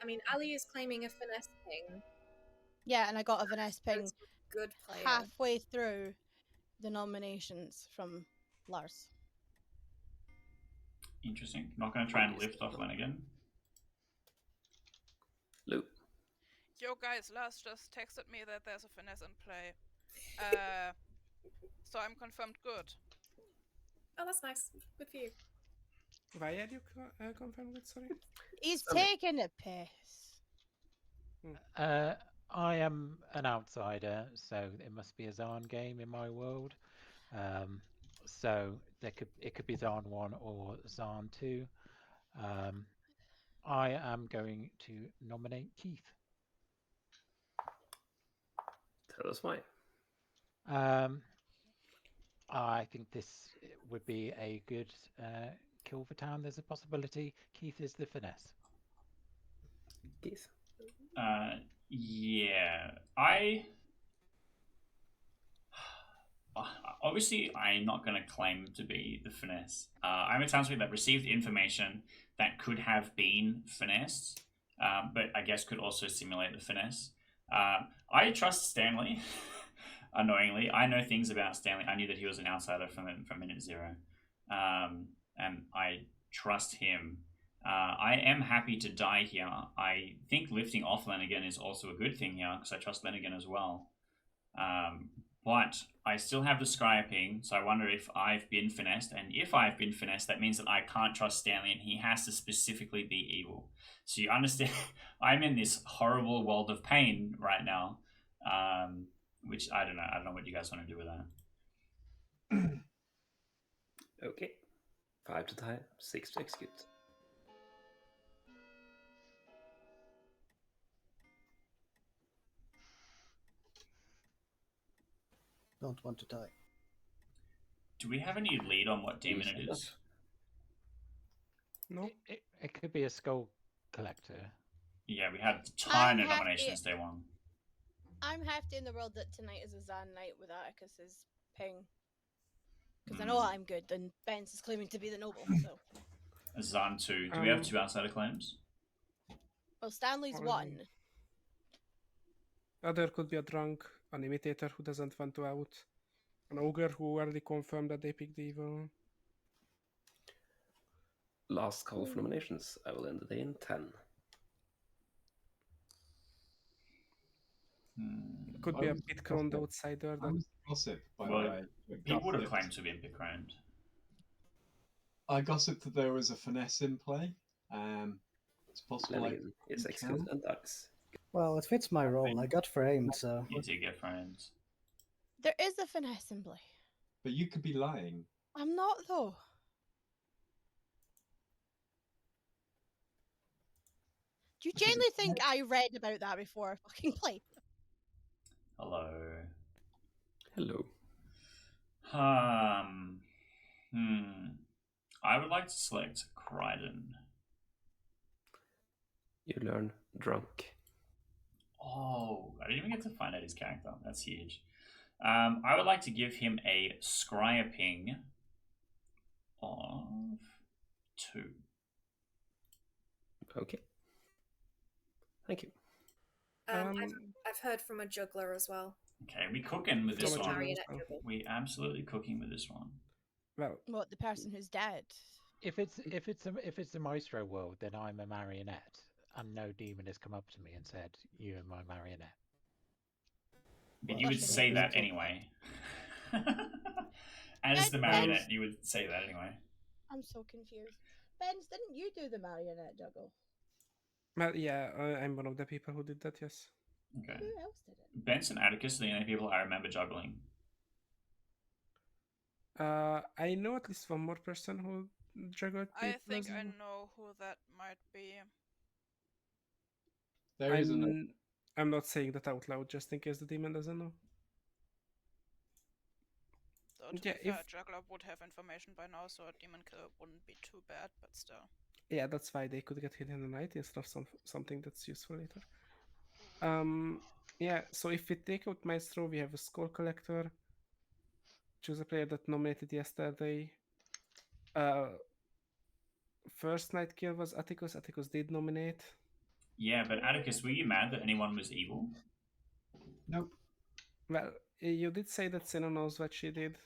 I mean, Ali is claiming a finesse ping. Yeah, and I got a finesse ping That's a good player. halfway through the nominations from Lars. Interesting. Not going to try and lift off Lenigan. Lou. Yo guys, Lars just texted me that there's a finesse in play. So I'm confirmed good. Oh, that's nice. Good for you. Why are you confirmed with, sorry? He's taking a piss. I am an outsider, so it must be a Zarn game in my world. So it could be Zarn 1 or Zarn 2. I am going to nominate Keith. Tell us why. I think this would be a good kill for town. There's a possibility Keith is the finesse. Keith. Yeah. Obviously, I'm not going to claim to be the finesse. I'm a townspeople that received information that could have been finessed, but I guess could also simulate the finesse. I trust Stanley. Annoyingly, I know things about Stanley. I knew that he was an outsider from minute 0, and I trust him. I am happy to die here. I think lifting off Lenigan is also a good thing here because I trust Lenigan as well. But I still have the Scryer ping, so I wonder if I've been finessed. And if I've been finessed, that means that I can't trust Stanley and he has to specifically be evil. So you understand, I'm in this horrible world of pain right now, which I don't know. I don't know what you guys want to do with that. Okay. 5 to tie, 6 to execute. Don't want to die. Do we have any lead on what demon it is? No. It could be a skull collector. Yeah, we had a ton of nominations day 1. I'm hefty in the world that tonight is a Zan night with Atticus's ping. Because I know I'm good, and Ben's is claiming to be the noble, so. Zan 2. Do we have 2 outsider claims? Well, Stanley's 1. Other could be a drunk, an imitator who doesn't want to out, an ogre who already confirmed that they picked evil. Last call for nominations. I will end the day in 10. Could be a pit-croned outsider. I was gossip, by the Well, way. people would have claimed to be pit-croned. I gossiped that there was a finesse in play. It's possible Lenigan is executed and dies. Well, it fits my role. I got framed, so. You do get framed. There is a finesse in play. But you could be lying. I'm not, though. Do you genuinely think I read about that before I fucking played? Hello. Hello. I would like to select Kryden. You learn drunk. Oh, I didn't even get to find out his character. That's huge. I would like to give him a Scryer ping of 2. Okay. Thank you. I've heard from a juggler as well. Okay, we cooking with From this a one. juggler as Marionette well. juggle. We absolutely cooking with this one. Well, What, the person who's dead? If it's a maestro world, then I'm a marionette, and no demon has come up to me and said, "You're my marionette." But Well, you would That's say okay, that we can anyway. As the Ben, marionette, you would say that anyway. I'm so confused. Benz, didn't you do the marionette juggle? well, yeah, I'm one of the people who did that. Yes. Okay. Who else did it? Benson Atticus are the only people I remember juggling. I know at least one more person who juggled people. I think as I well. know who that might be. There is another. I'm not saying that out loud, just in case the demon doesn't know. Though to Yeah, be fair, if- a juggler would have information by now, so a demon killer wouldn't be too bad, but still. Yeah, that's why they could get hit in the night instead of something that's useful later. Yeah, so if we take out Maestro, we have a Skull Collector. Choose a player that nominated yesterday. First night kill was Atticus. Atticus did nominate. Yeah, but Atticus, were you mad that anyone was evil? Nope. Well, you did say that Senna knows what she did.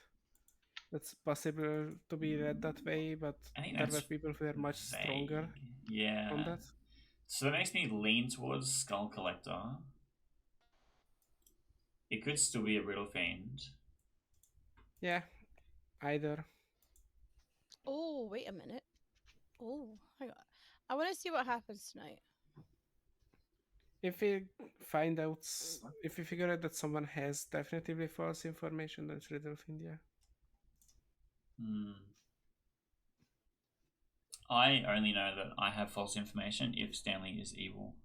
That's possible to be read that way, but I think there were that's people who were much stronger vague. Yeah. on that. So that makes me lean towards Skull Collector. It could still be a Riddle Fiend. Yeah, either. Oh, wait a minute. Oh, hang on. I want to see what happens tonight. If we find out, if we figure out that someone has definitively false information, then it's Riddle of India. I only know that I have false information if Stanley is evil.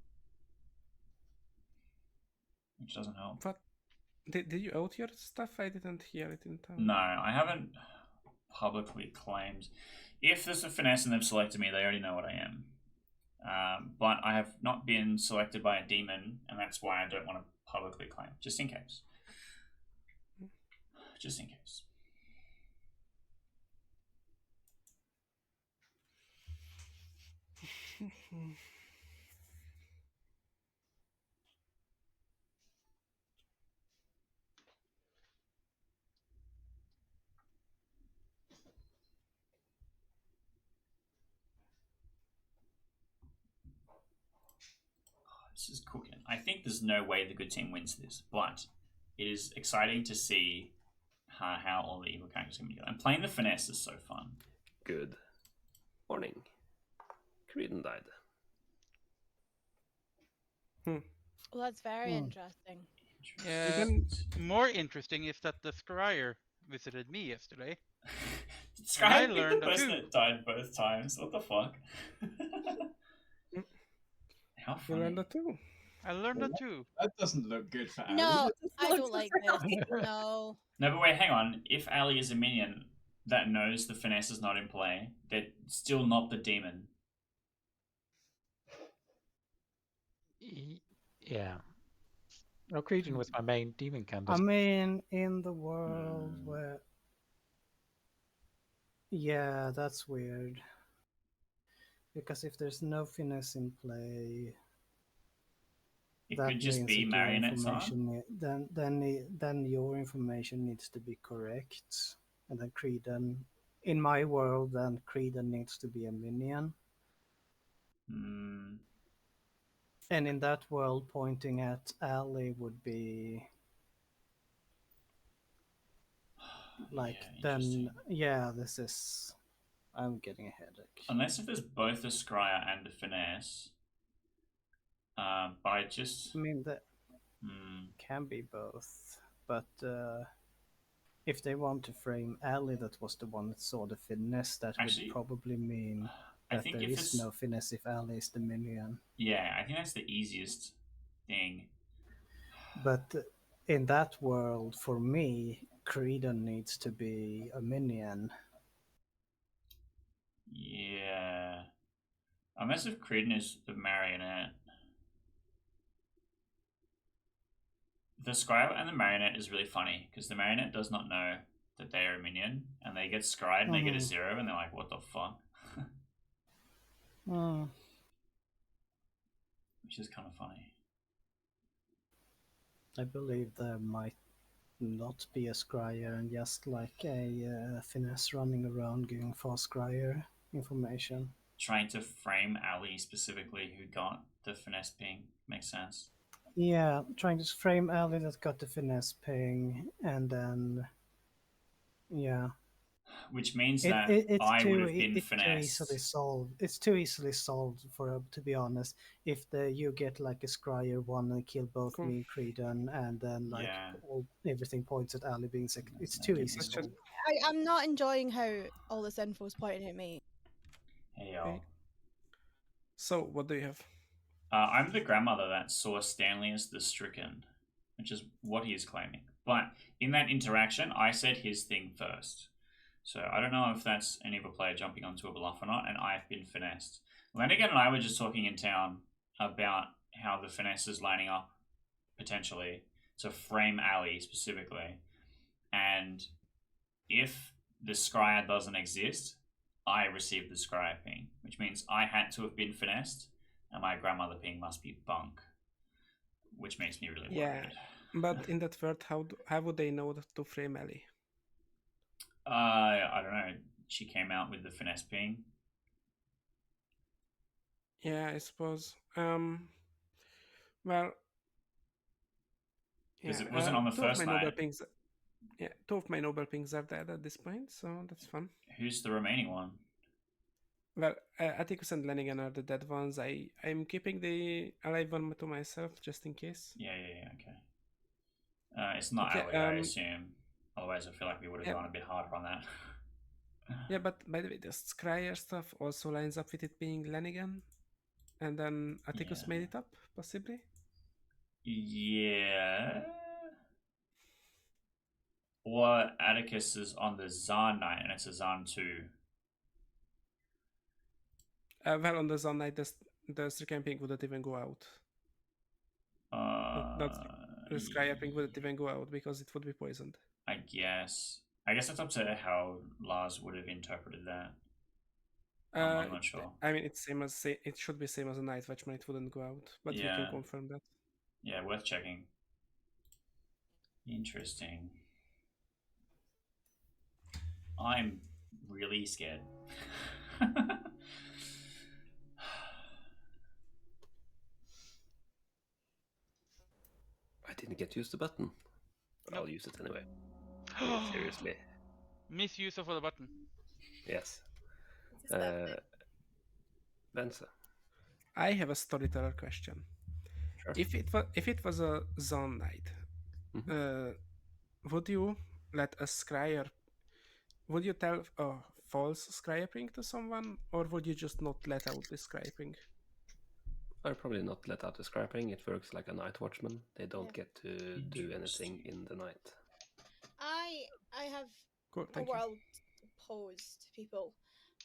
Which doesn't help. What? Did you out your stuff? I didn't hear it in town. No, I haven't publicly claimed. If there's a finesse and they've selected me, they already know what I am. But I have not been selected by a demon, and that's why I don't want to publicly claim, just in case. Just in case. This is cooking. I think there's no way the good team wins this, but it is exciting to see how all the evil characters come together. And playing the finesse is so fun. Good morning. Creedon died. Well, that's very interesting. Even More interesting is that the scryer visited me yesterday. Sky I learned the person too. that died both times. What the fuck? How you funny. learned that too. I learned that too. That doesn't look good for Ali. No, I don't like this. No. No, but wait, hang on. If Ali is a minion that knows the finesse is not in play, they're still not the demon. Yeah. Well, Creedon was my main demon I candidate. mean, in the world where. Yeah, that's weird. Because if there's no finesse in play, It that could just means be that your marionettes on. information then your information needs to be correct, and then Creedon, in my world, then Creedon needs to be a minion, and in that world, pointing at Ali would be like then this is. I'm getting a headache. Unless if there's both a scryer and a finesse. But I just. I mean, that can be both, but if they want to frame Ali, that was the one that saw the finesse, that Actually, would probably mean I that think there if is it's- no finesse if Ali is the minion. Yeah, I think that's the easiest thing. But in that world, for me, Creedon needs to be a minion. Yeah. Unless if Creedon is the marionette. The scribe and the marionette is really funny because the marionette does not know that they are a minion, and they get scried and they get a 0, and they're like, "What the fuck?" which is kind of funny. I believe there might not be a scryer and just like a finesse running around giving false scryer information. Trying to frame Ali specifically, who got the finesse ping, makes sense. Yeah, trying to frame Ali that got the finesse ping, and then yeah, Which means it, that it it's I would too have been it's too finessed. easily solved. It's too easily solved for to be honest. If you get like a scryer one and kill both Cool. me and Creedon, and then like Yeah. everything points at Ali being second. It's That too could easy be solved. I'm not enjoying how all this info is pointing at me. Hey y'all. Okay. So, what do you have? I'm the grandmother that saw Stanley as the stricken, which is what he is claiming. But in that interaction, I said his thing first. So I don't know if that's any of a player jumping onto a bluff or not, and I've been finessed. Lanigan and I were just talking in town about how the finesse is lining up, potentially, to frame Ali specifically. And if the scryer doesn't exist, I receive the scryer ping, which means I had to have been finessed, and my grandmother ping must be bunk, which makes me really Yeah, worried. but in that world, how would they know to frame Ellie? I don't know. She came out with the finesse ping. Yeah, I suppose. Well, Because yeah. it wasn't on the Two of first my noble night. pings. Yeah, two of my noble pings are dead at this point, so that's fun. Who's the remaining one? Well, Atticus and Lanigan are the dead ones. I'm keeping the alive one to myself just in case. Yeah, okay. It's not Okay, Ali, I assume. Otherwise, I feel like we would have yeah. gone a bit harder on that. Yeah, but by the way, the Scryer stuff also lines up with it being Lanigan, and then Atticus made it up, possibly. Yeah. Or Atticus is on the Zarn night, and it's a Zarn 2. Well, on the Zon night, the Stricken ping wouldn't even go out. Not the Scryer ping wouldn't even go out because it would be poisoned. I guess it's up to how Lars would have interpreted that. I'm not sure. I mean, it's it should be same as a Night Watchman. It wouldn't go out, but we can confirm that. Yeah, worth checking. Interesting. I'm really scared. I didn't get to use the button, but I'll use it anyway. Seriously. Misuse of the button. Yes. It's his birthday. Benza. I have a storyteller question. Sure. If it was a Zone night, would you let a Scryer? Would you tell a false Scryer ping to someone, or would you just not let out the Scryer ping? I'll probably not let out the scrapping. It works like a night watchman. They don't get to do anything in the night. I have Cool, a thank you. world to pose to people.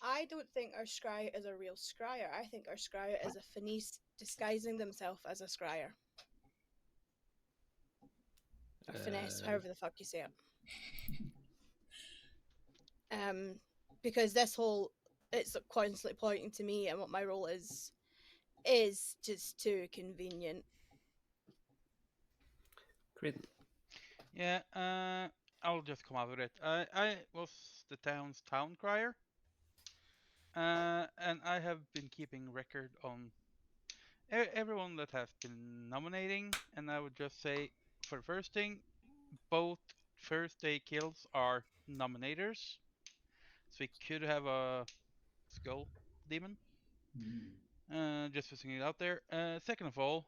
I don't think our scryer is a real scryer. I think our scryer is a finesse disguising themselves as a scryer. Or finesse, however the fuck you say it. Because this whole it's constantly pointing to me and what my role is just too convenient. Creedon. Yeah, I'll just come out with it. I was the town's town crier, and I have been keeping record on everyone that has been nominating, and I would just say, for the first thing, both first day kills are nominators, so we could have a skull demon. Just putting it out there. Second of all,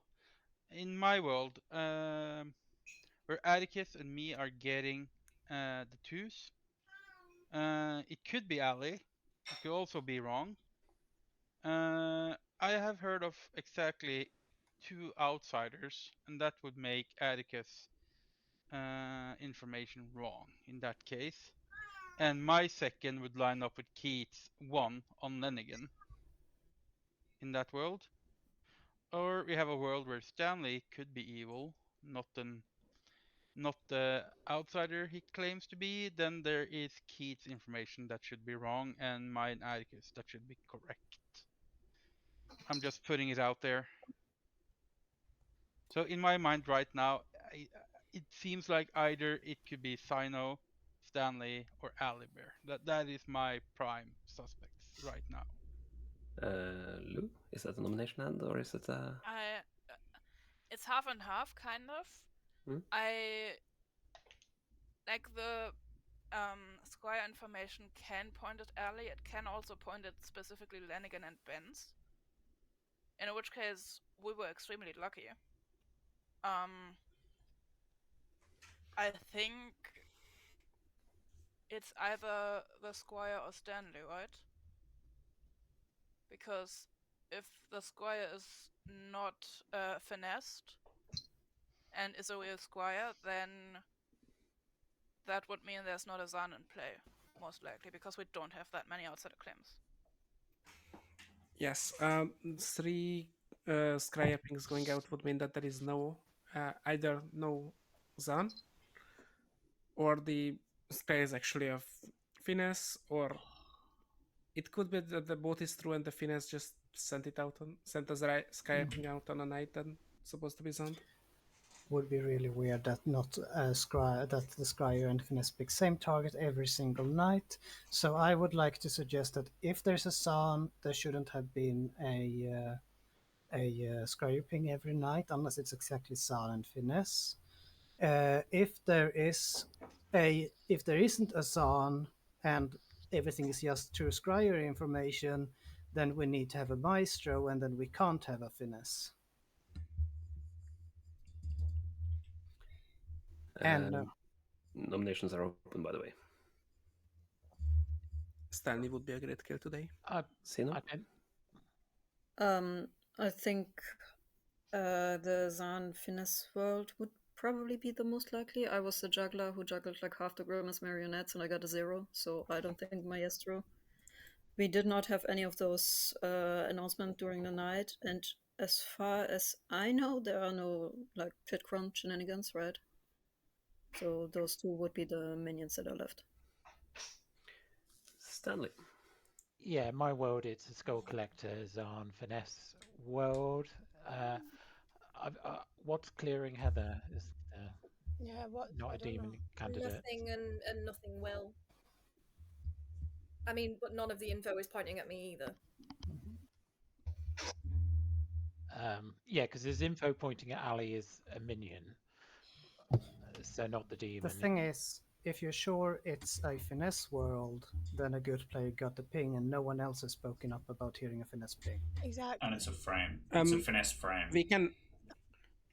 in my world, where Atticus and me are getting the twos, it could be Ali. It could also be wrong. I have heard of exactly 2 outsiders, and that would make Atticus information wrong in that case. And my second would line up with Keith's 1 on Lenigan in that world. Or we have a world where Stanley could be evil, not the outsider he claims to be. Then there is Keith's information that should be wrong, and mine Atticus that should be correct. I'm just putting it out there. So in my mind right now, it seems like either it could be Sino, Stanley, or Alibear. That is my prime suspects right now. Lou, is that a nomination hand or is it a? It's half and half, kind of. Hmm? I like the Squire information can point at Ali. It can also point at specifically Lanigan and Benz. In which case, we were extremely lucky. I think it's either the Squire or Stanley, right? Because if the Squire is not finessed and is a real Squire, then that would mean there's not a Zan in play, most likely, because we don't have that many outsider claims. Yes, 3 Scryer pings going out would mean that there is no either no Zan, or the Scryer is actually a finesse, or it could be that the both is true and the finesse just sent a Scryer ping out on a night that's supposed to be Zan. Would be really weird that not that the Scryer and Finesse pick same target every single night. So I would like to suggest that if there's a Zan, there shouldn't have been a Scryer ping every night unless it's exactly Zan and Finesse. If there isn't a Zan and everything is just true Scryer information, then we need to have a Maestro, and then we can't have a Finesse. And Nominations are open, by the way. Stanley would be a great kill today. Sino? I think the Zan Finesse world would probably be the most likely. I was the juggler who juggled like half the Grimace marionettes and I got a 0, so I don't think Maestro. We did not have any of those announcements during the night, and as far as I know, there are no like pit crunch shenanigans, right? So those two would be the minions that are left. Stanley. Yeah, my world, it's a Skull Collector Zan Finesse world. What's clearing Heather is Yeah, what? not I a don't demon know. candidate. Nothing and nothing will. I mean, but none of the info is pointing at me either. Yeah, because there's info pointing at Ali as a minion, so not the demon. The thing is, if you're sure it's a Finesse world, then a good player got the ping and no one else has spoken up about hearing a Finesse ping. Exactly. And it's a frame. It's a Finesse frame.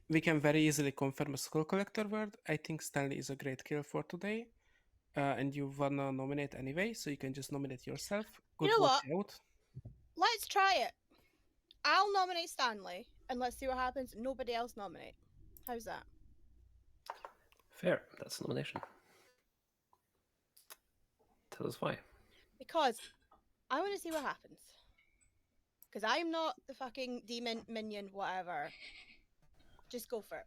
We can very easily confirm a Skull Collector word. I think Stanley is a great kill for today. And you wanna nominate anyway, so you can just nominate yourself. Good You know watch what? out. Let's try it. I'll nominate Stanley, and let's see what happens. Nobody else nominate. How's that? Fair. That's a nomination. Tell us why. Because I want to see what happens. Because I'm not the fucking demon, minion, whatever. Just go for it.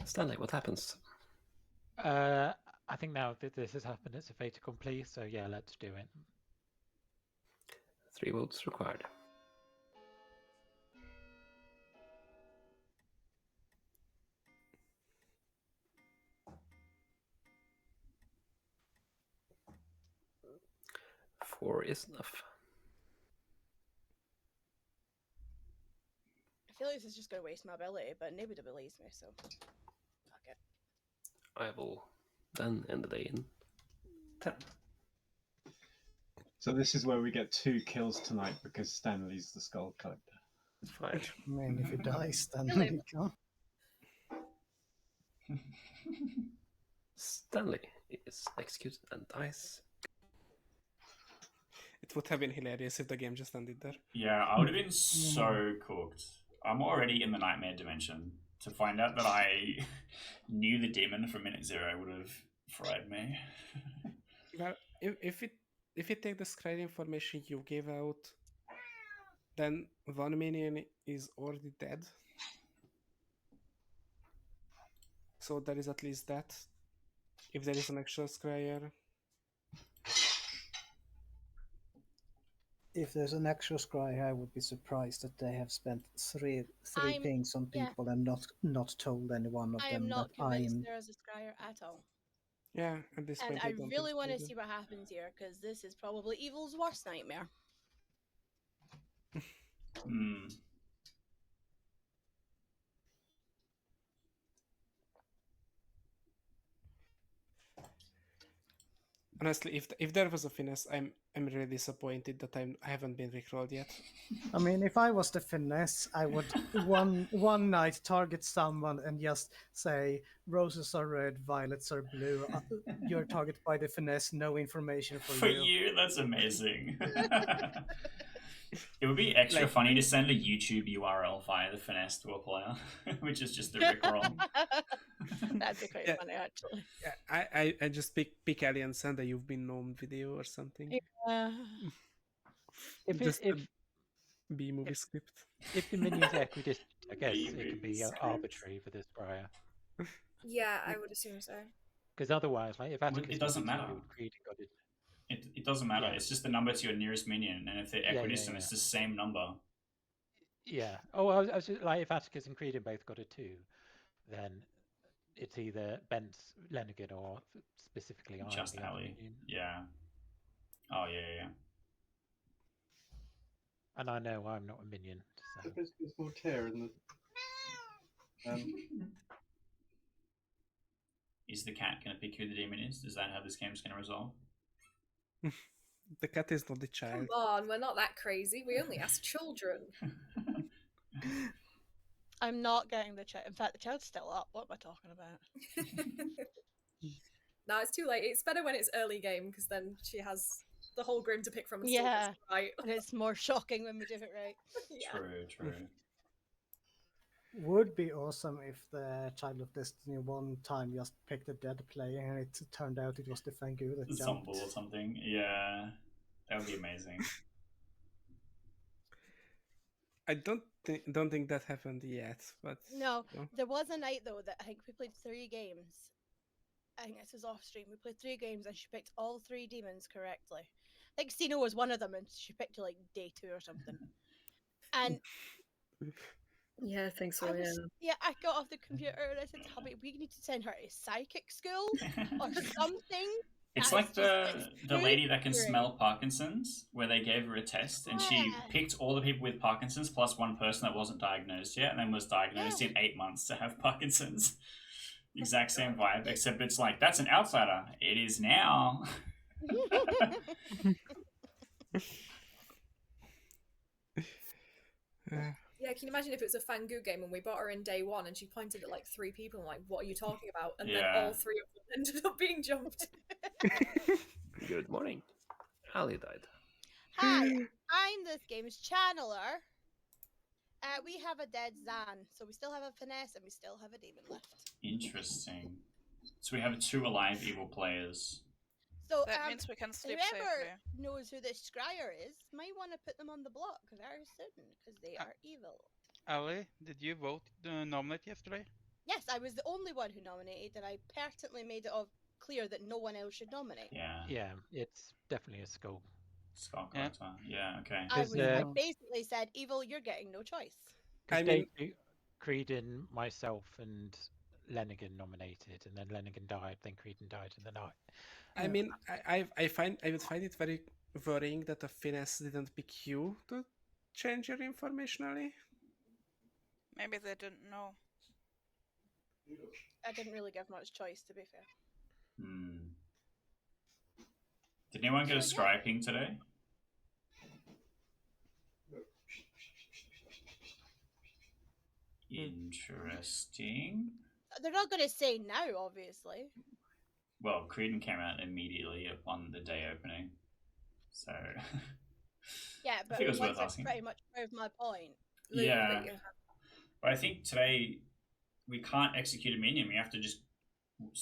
Stanley, what happens? I think now that this has happened, it's a fait accompli, so yeah, let's do it. 3 votes required. Four is enough. I feel like this is just going to waste my ability, but nobody believes me, so fuck it. I will then end the day in 10. So this is where we get 2 kills tonight because Stanley's the Skull Collector. Fine. I mean, if you die, Stanley, you can't. Stanley is executed and dies. It would have been hilarious if the game just ended there. Yeah, I would have been so cooked. I'm already in the nightmare dimension. To find out that I knew the demon from minute 0 would have fried me. Well, if you take the scry information you gave out, then one minion is already dead. So there is at least that. If there is an actual scryer. if there's an actual scry, I would be surprised that they have spent three I'm- pings on yeah. people and not told any one of I them am not that convinced I'm. there is a scryer at all. Yeah, at this And point, I don't really think want so to either. see what happens here, because this is probably Evil's worst nightmare. Hmm. Honestly, if there was a finesse, I'm really disappointed that I haven't been rickrolled yet. I mean, if I was the finesse, I would one night target someone and just say roses are red, violets are blue. You're targeted by the finesse. No information for, For you. you, that's amazing. It would be extra Like- funny to send a YouTube URL via the finesse to a player, which is just a rickroll. That'd be quite Yeah. funny, actually. Yeah, I just pick Ali and send a "You've been known" video or something. If Just if a B movie script. if the minions are equidistant, I guess it can be Scripts. arbitrary for this Briar. Yeah, I would assume so. Because otherwise, like if Atticus it doesn't got a matter. 2, Creed got it. It doesn't matter. Yeah. It's just the number to your nearest minion, and if they're Yeah, equidistant, yeah. it's the same number. Yeah. Oh, I was just, like if Atticus and Creed both got a 2, then it's either Bent's Lenigan or specifically I'm Just the other Ali. minion. Yeah. Oh yeah. And I know I'm not a minion, so There's more tear in the. Is the cat going to pick who the demon is? Is that how this game's going to resolve? The cat is not the child. Come on, we're not that crazy. We only ask children. I'm not getting the child. In fact, the child's still up. What am I talking about? No, it's too late. It's better when it's early game because then she has the whole grim to pick from. And Yeah. still gets it right. And it's more shocking when we do it right. Yeah. True. Would be awesome if the Child of Destiny one time just picked a dead player and it turned out it was the Fangu that jumped. Zomble or something. Yeah. That would be amazing. I don't think that happened yet, but No, you know. there was a night though that I think we played 3 games. I think this was off stream. We played 3 games and she picked all 3 demons correctly. I think Sino was one of them and she picked like day 2 or something. And Yeah, I think so. I got off the computer and I said to Hubby, we need to send her to psychic school or something. It's That like is just the lady that can triggering. smell Parkinson's, where they gave her a test and she Yeah. picked all the people with Parkinson's plus one person that wasn't diagnosed yet, and then was diagnosed in 8 months to have Parkinson's. Exact same vibe, except it's like, that's an outsider. It is now. Yeah, can you imagine if it was a Fangu game and we bought her in day 1 and she pointed at like 3 people and like, what are you talking about? And then Yeah. all 3 of them ended up being jumped. Good morning. Ali died. Hi, I'm this game's channeler. We have a dead Zan, so we still have a finesse and we still have a demon left. Interesting. So we have 2 alive evil players. So That means we can sleep whoever safely. knows who this scryer is might want to put them on the block very soon because they are evil. Ali, did you vote nominate yesterday? Yes, I was the only one who nominated, and I pertinently made it clear that no one else should nominate. Yeah. yeah, it's definitely a skull. Skull Yeah. collector. Yeah, okay. I Because, basically said, "Evil, you're getting no choice." I mean, Creedon, myself, and Lenigan nominated, and then Lenigan died. Then Creedon died in the night. I mean, I would find it very worrying that a finesse didn't pick you to change your information, Ali. Maybe they didn't know. I didn't really give much choice, to be fair. Did anyone get a So, scry ping today? Interesting. They're not going to say now, obviously. Well, Creedon came out immediately upon the day opening. So. Yeah, I but think it was once worth I asking. pretty much proved my point. Yeah. But I think today we can't execute a minion. We have to just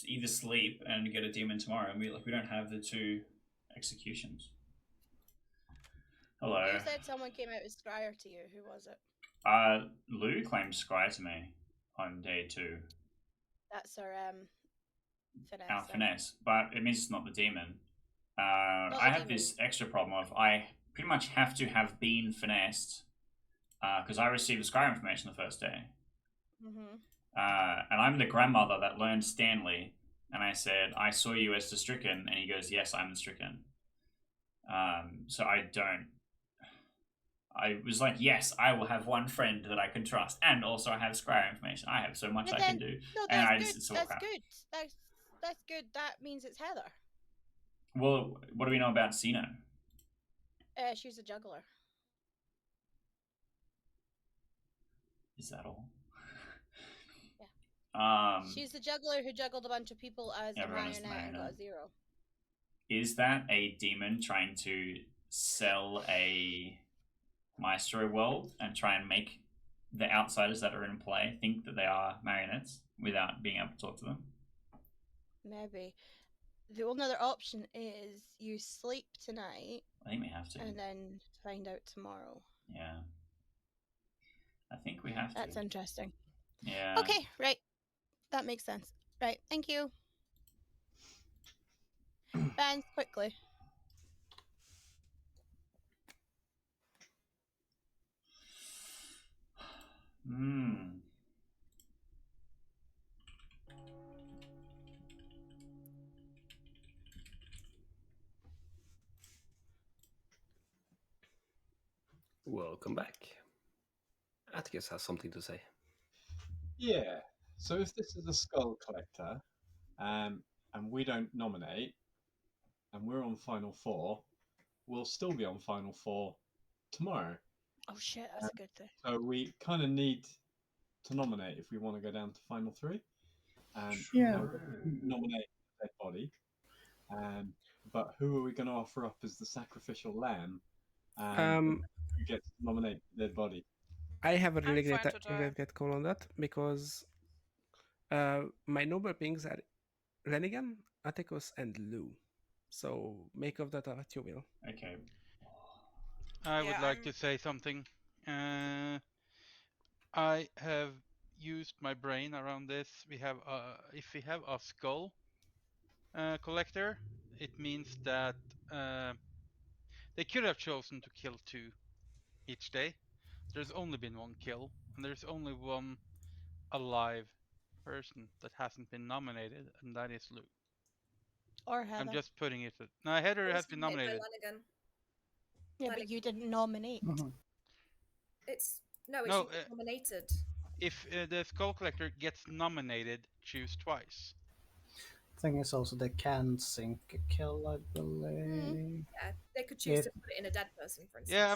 either sleep and get a demon tomorrow. And we don't have the 2 executions. Hello. You said someone came out with Scryer to you. Who was it? Lou claimed Scry to me on day 2. That's our finesse. Our finesse, but it means it's not the demon. the I have demon. this extra problem of I pretty much have to have been finessed, because I received the Skyrim information the first day. Mm-hmm. And I'm the grandmother that learned Stanley, and I said, I saw you as the Stricken, and he goes, yes, I'm the Stricken. So I was like, yes, I will have one friend that I can trust, and also I have Skyrim information. I have so much I can do. No, And that's good. it's all That's crap. good. That's good. That means it's Heather. Well, what do we know about Sino? She's a juggler. Is that all? Yeah. She's the juggler who juggled a bunch of people as a everyone is marionette and got a marionette. 0. Is that a demon trying to sell a Maestro world and try and make the outsiders that are in play think that they are marionettes without being able to talk to them? Maybe. The only other option is you sleep tonight. I think we have to. And then find out tomorrow. Yeah. I think we have to. That's interesting. Yeah. Okay, right. That makes sense. Right, thank you. Bans quickly. Welcome back. Atticus has something to say. Yeah. So if this is a skull collector, and we don't nominate, and we're on final 4, we'll still be on final 4 tomorrow. Oh shit, that's a good thing. So we kind of need to nominate if we want to go down to final 3. Yeah. Nominate a dead body. But who are we going to offer up as the sacrificial lamb? And who gets to nominate the dead body? I have a really great call on that, because my noble pings are Renigan, Atticus, and Lou. So make of that what you will. Okay. I would like to say something. I have used my brain around this. We have, if we have a skull collector, it means that they could have chosen to kill 2 each day. There's only been 1 kill, and there's only 1 alive person that hasn't been nominated, and that is Lou. Or Heather. I'm just putting it. No, Heather has been nominated. Yeah, but you didn't nominate. Mm-hmm. It's nominated. If the skull collector gets nominated, choose twice. Thing is also they can sink a kill, I believe. Yeah, they could choose to put it in a dead person, for instance. Yeah,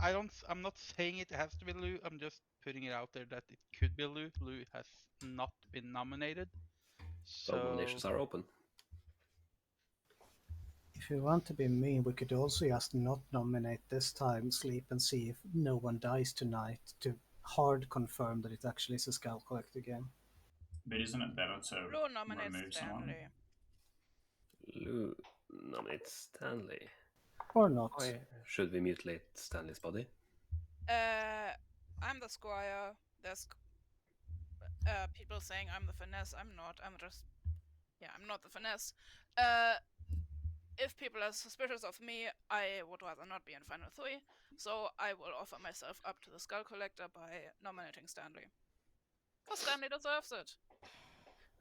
I'm not saying it has to be Lou. I'm just putting it out there that it could be Lou. Lou has not been nominated. So nominations are open. If you want to be mean, we could also just not nominate this time, sleep and see if no one dies tonight to hard confirm that it actually is a skull collector game. But isn't it better to Lou nominates remove Stanley. someone? Lou nominates Stanley. Or not. Why should we mutilate Stanley's body? I'm the squire. There's people saying I'm the finesse. I'm not. I'm not the finesse. If people are suspicious of me, I would rather not be in Final 3, so I will offer myself up to the Skull Collector by nominating Stanley. Because Stanley deserves it.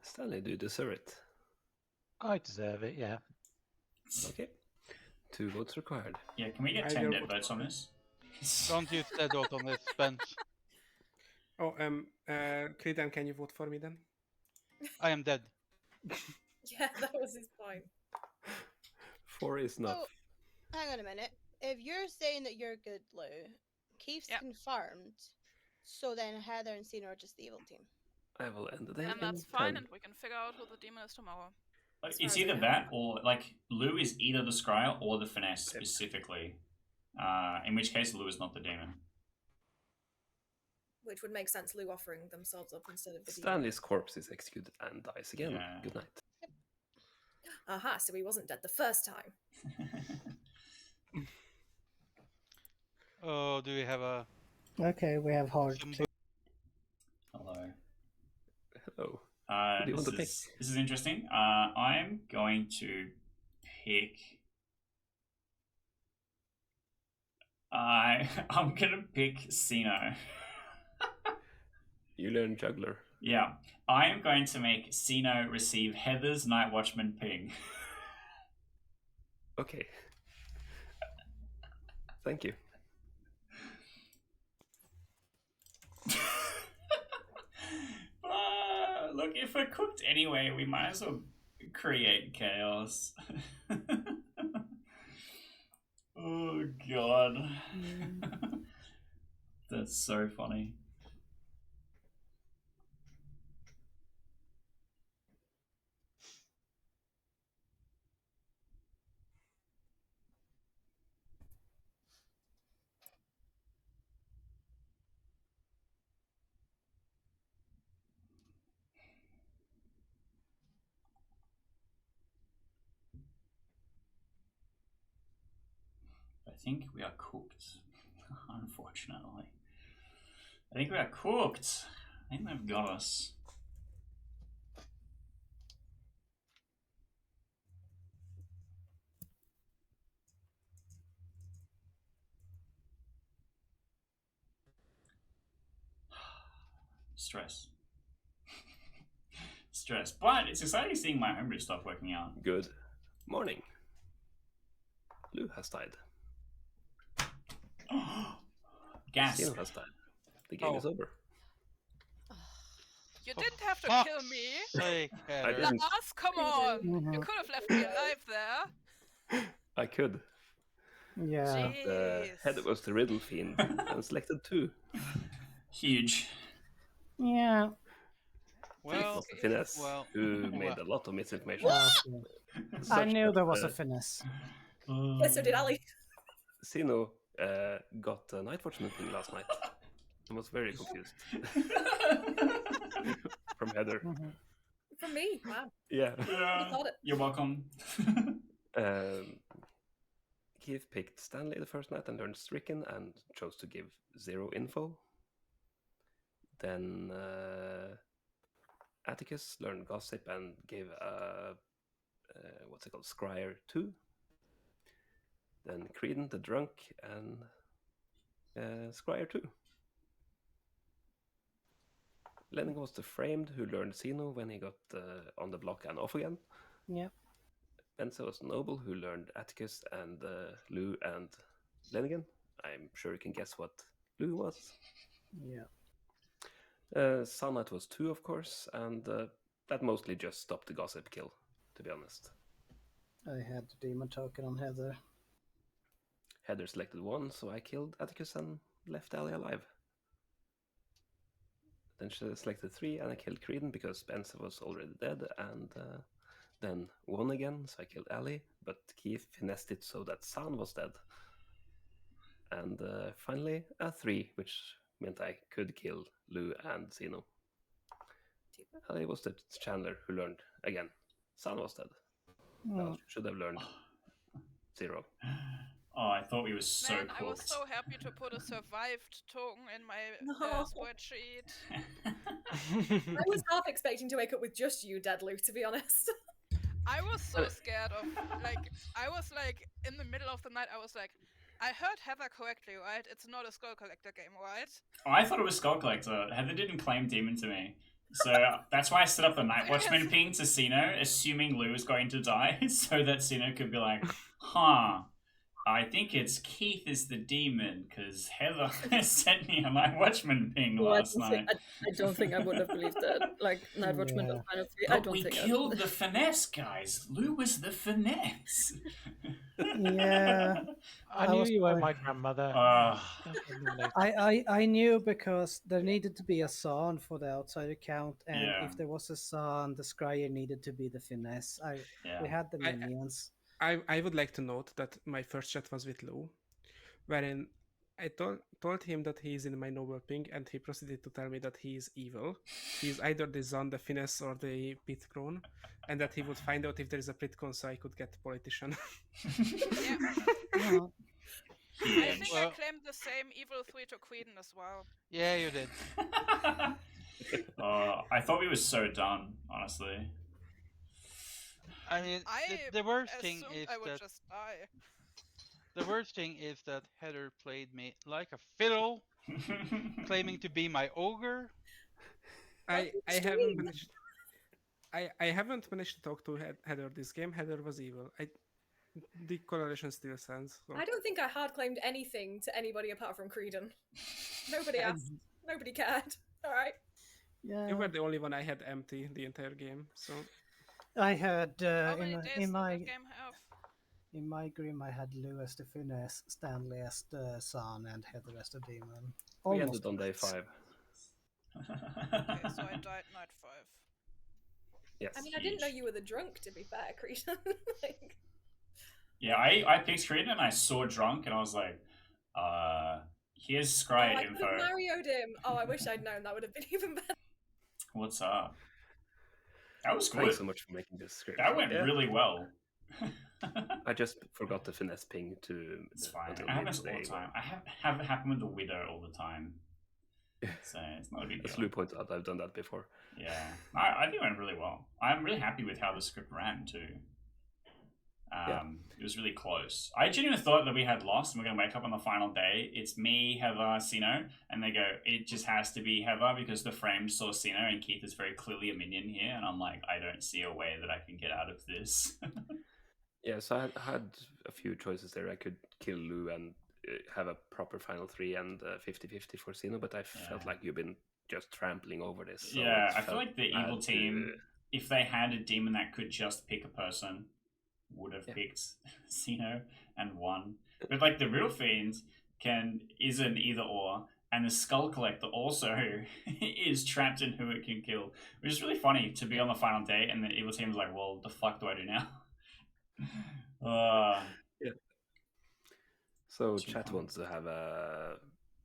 Stanley, do you deserve it? I deserve it, yeah. Okay. 2 votes required. Yeah, can we get 10 dead votes on this? Don't use dead vote on this, Spence. Oh, Cretan, can you vote for me then? I am dead. Yeah, that was his point. 4 is enough. So, hang on a minute. If you're saying that you're good, Lou, Keith's confirmed, so then Heather and Cena are just the evil team. I will end the day. And that's fine, and we can figure out who the demon is tomorrow. Like, it's either that or, like, Lou is either the Scryer or the Finesse specifically. In which case, Lou is not the demon. Which would make sense, Lou offering themselves up instead of the Stanley's corpse is executed and dies again. Yeah. Good night. Yep. Aha, so he wasn't dead the first time. Oh, do we have a... Okay, we have hard. Hello. Hello. Who do you want to pick? This is interesting. I'm going to pick I'm gonna pick Sino. You learn juggler. Yeah, I am going to make Sino receive Heather's Night Watchman ping. Okay. Thank you. Look, if we're cooked anyway, we might as well create chaos. Oh god. That's so funny. I think we are cooked, unfortunately. I think we are cooked. I think they've got us. Stress. Stress. But it's exciting seeing my homebrew stuff working out. Good morning. Lou has died. Gas. Sino has died. The game is over. You didn't have to fuck's kill me. sake, I Heather. didn't. Lars, come on. You could have left me alive there. I could. Yeah. The head was the riddle fiend and selected 2. Huge. Yeah. It Well, was the finesse well, who well. made a lot of misinformation. I Such knew that, there was a finesse. Yeah, so did Ali. Sino got a Night Watchman ping last night. I was very confused. From Heather. From me. Wow. Yeah. Yeah. thought it. You're welcome. Keith picked Stanley the first night and learned Stricken and chose to give 0 info. Then Atticus learned Gossip and gave what's it called, Scryer 2. Then Creedon the Drunk and Scryer 2. Lennon was the Framed who learned Sino when he got on the block and off again. Yeah. Benza was Noble who learned Atticus and Lou and Lenigan. I'm sure you can guess what Lou was. Yeah. Sunlight was 2, of course, and that mostly just stopped the Gossip kill, to be honest. I had the demon token on Heather. Heather selected 1, so I killed Atticus and left Ali alive. Then she selected 3, and I killed Creedon because Benza was already dead, and then 1 again, so I killed Ali, but Keith finessed it so that San was dead. And finally, a 3, which meant I could kill Lou and Sino. Ali was the Chandler who learned again. San was dead. Well, should have learned 0. Oh, I thought we were so Man, cooked. I was so happy to put a survived token in my No. spreadsheet. I was half expecting to wake up with just you, dead Lou, to be honest. I was so scared of, I was in the middle of the night, I was like, I heard Heather correctly, right? It's not a Skull Collector game, right? Oh, I thought it was Skull Collector. Heather didn't claim Demon to me. So that's why I set up the Night Watchman ping to Sino, assuming Lou was going to die, so that Sino could be like, huh, I think it's Keith is the demon, because Heather sent me a Night Watchman ping last night. I don't think I would have believed that. Like, Night Watchman Yeah. Final 3, But I don't we think killed the finesse, guys. Lou was the finesse. Yeah. I I knew was you were quite- my grandmother. I knew because there needed to be a San for the outsider count, and Yeah. if there was a San, the Scryer needed to be the finesse. We had the minions. I would like to note that my first chat was with Lou, wherein I told him that he is in my noble ping, and he proceeded to tell me that he is evil. He is either the Zan, the finesse, or the pit crone, and that he would find out if there is a pit crone so I could get politician. Yeah. Oh, I think I Well- claimed the same evil 3 to Queen as well. Yeah, you did. I thought we were so done, honestly. I mean, I the worst thing assumed is I would that just die. The worst thing is that Heather played me like a fiddle, claiming to be my ogre. I Extreme. haven't managed. I haven't managed to talk to Heather this game. Heather was evil. The correlation still stands. So. I don't think I hard claimed anything to anybody apart from Creedon. Nobody And asked. Nobody cared. All right. Yeah, you were the only one I had empty the entire game. So I had How many days in did my that game have? in my grim I had Lou as the finesse, Stanley as the sun, and Heather as the demon. We Almost ended on day perfect. 5. Okay, so I died night 5. Yes. I mean, I didn't know you were the drunk. To be fair, Creedon. Like, Yeah, I picked Creedon and I saw drunk and I was like, here's Scry I info. could have Marioed him. Oh, I wish I'd known. That would have been even better. What's up? That was Thanks good. so much for making this script. That went Yeah. really well. I just forgot the finesse ping to. It's fine. until It happens all midday. the time. I have it happen with the widow all the time. So it's not a big As deal. Lou points out, I've done that before. Yeah, I think it went really well. I'm really happy with how the script ran too. It was really close. I genuinely thought that we had lost and we're going to wake up on the final day. It's me, Heather, Sino, and they go, it just has to be Heather because the frame saw Sino and Keith is very clearly a minion here. And I'm like, I don't see a way that I can get out of this. Yeah, so I had a few choices there. I could kill Lou and have a proper final 3 and 50-50 for Sino, but I felt like you've been just trampling over this. So yeah, it I feel felt like the bad evil team, if they had a demon that could just pick a person, would have picked Sino and won. But like the real fiend is an either or, and the Skull Collector also is trapped in who it can kill, which is really funny to be on the final day and the evil team is like, well, the fuck do I do now? Yeah. So Super chat fun. wants to have a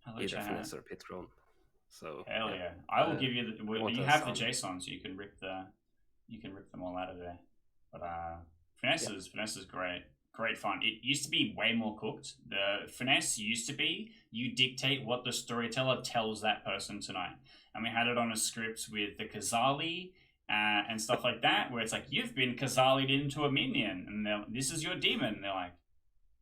Hello, either chat. finesse or pit drone. So Hell yeah! I will give you. You have the JSON. JSON, so you can rip them all out of there. But finesse is great fun. It used to be way more cooked. The finesse used to be you dictate what the storyteller tells that person tonight, and we had it on a script with the Kazali and stuff like that, where it's like you've been Kazali'd into a minion, and this is your demon. And they're like,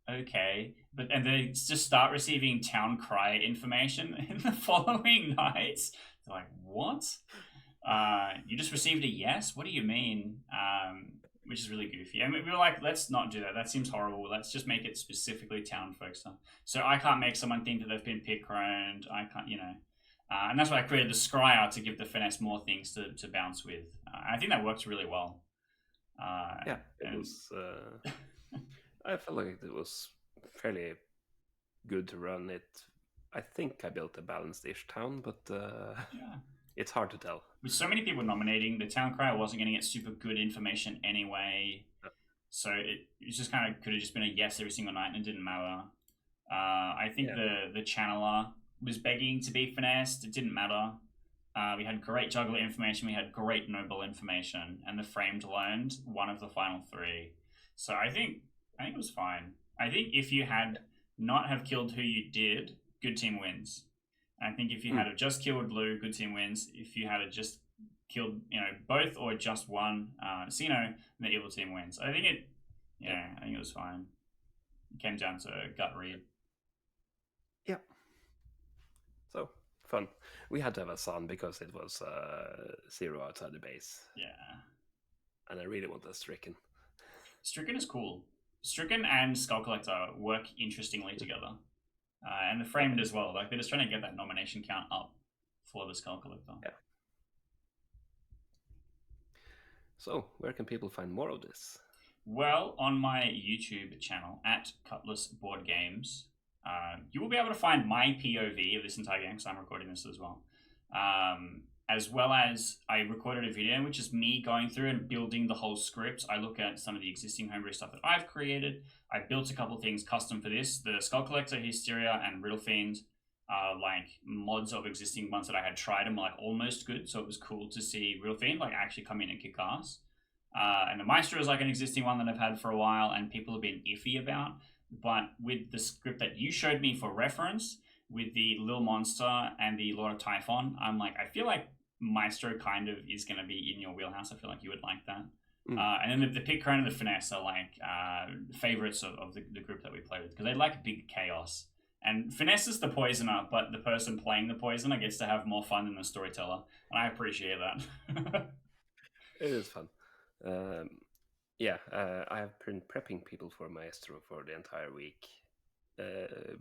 okay, and they just start receiving town cry information in the following nights. They're like, what? You just received a yes? What do you mean? Which is really goofy. And we were like, let's not do that. That seems horrible. Let's just make it specifically town folks. So I can't make someone think that they've been pit-croned. I can't, and that's why I created the Scryer to give the finesse more things to bounce with. I think that works really well. It was... I felt like it was fairly good to run it. I think I built a balanced-ish town, but it's hard to tell. With so many people nominating, the town crier wasn't going to get super good information anyway. So it just kind of could have just been a yes every single night and it didn't matter. I think the channeler was begging to be finessed. It didn't matter. We had great juggler information. We had great noble information. And the framed learned one of the final 3. So I think it was fine. I think if you had not have killed who you did, good team wins. I think if you had have just killed Lou, good team wins. If you had just killed, both or just one, Sino, the evil team wins. I think it was fine. It came down to a gut read. Yeah. So fun. We had to have a sun because it was 0 outside the base. Yeah. And I really want a Stricken. Stricken is cool. Stricken and Skull Collector work interestingly together. And the framed as well. Like they're just trying to get that nomination count up for the Skull Collector. Yeah. So, where can people find more of this? Well, on my YouTube channel at Cutlass Board Games, you will be able to find my POV of this entire game because I'm recording this as well. As well as I recorded a video which is me going through and building the whole script. I look at some of the existing homebrew stuff that I've created. I built a couple things custom for this. The Skull Collector, Hysteria, and Riddle Fiend are like mods of existing ones that I had tried and were like almost good. So it was cool to see Riddle Fiend like actually come in and kick ass. And the Maestro is like an existing one that I've had for a while and people have been iffy about. But with the script that you showed me for reference, with the Lil Monster and the Lord of Typhon, I'm like, I feel like Maestro kind of is going to be in your wheelhouse. I feel like you would like that. And then the Pit Crone and the Finesse are like favorites of the group that we play with because they like big chaos. And Finesse is the poisoner, but the person playing the poisoner gets to have more fun than the storyteller, and I appreciate that. It is fun. I have been prepping people for Maestro for the entire week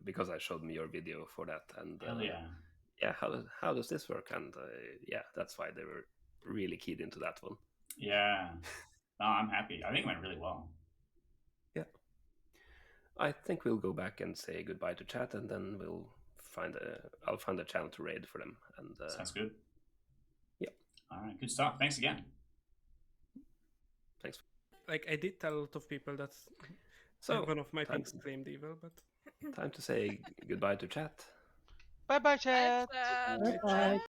because I showed me your video for that. And Hell yeah. Yeah, how does this work? And that's why they were really keyed into that one. Yeah. No, I'm happy. I think it went really well. Yeah. I think we'll go back and say goodbye to chat, and then I'll find a channel to raid for them. And sounds good. Yeah. All right, good stuff. Thanks again. Thanks. Like, I did tell a lot of people that one of my things claimed evil, but time to say goodbye to chat. Bye bye, chat. Bye, Bye bye.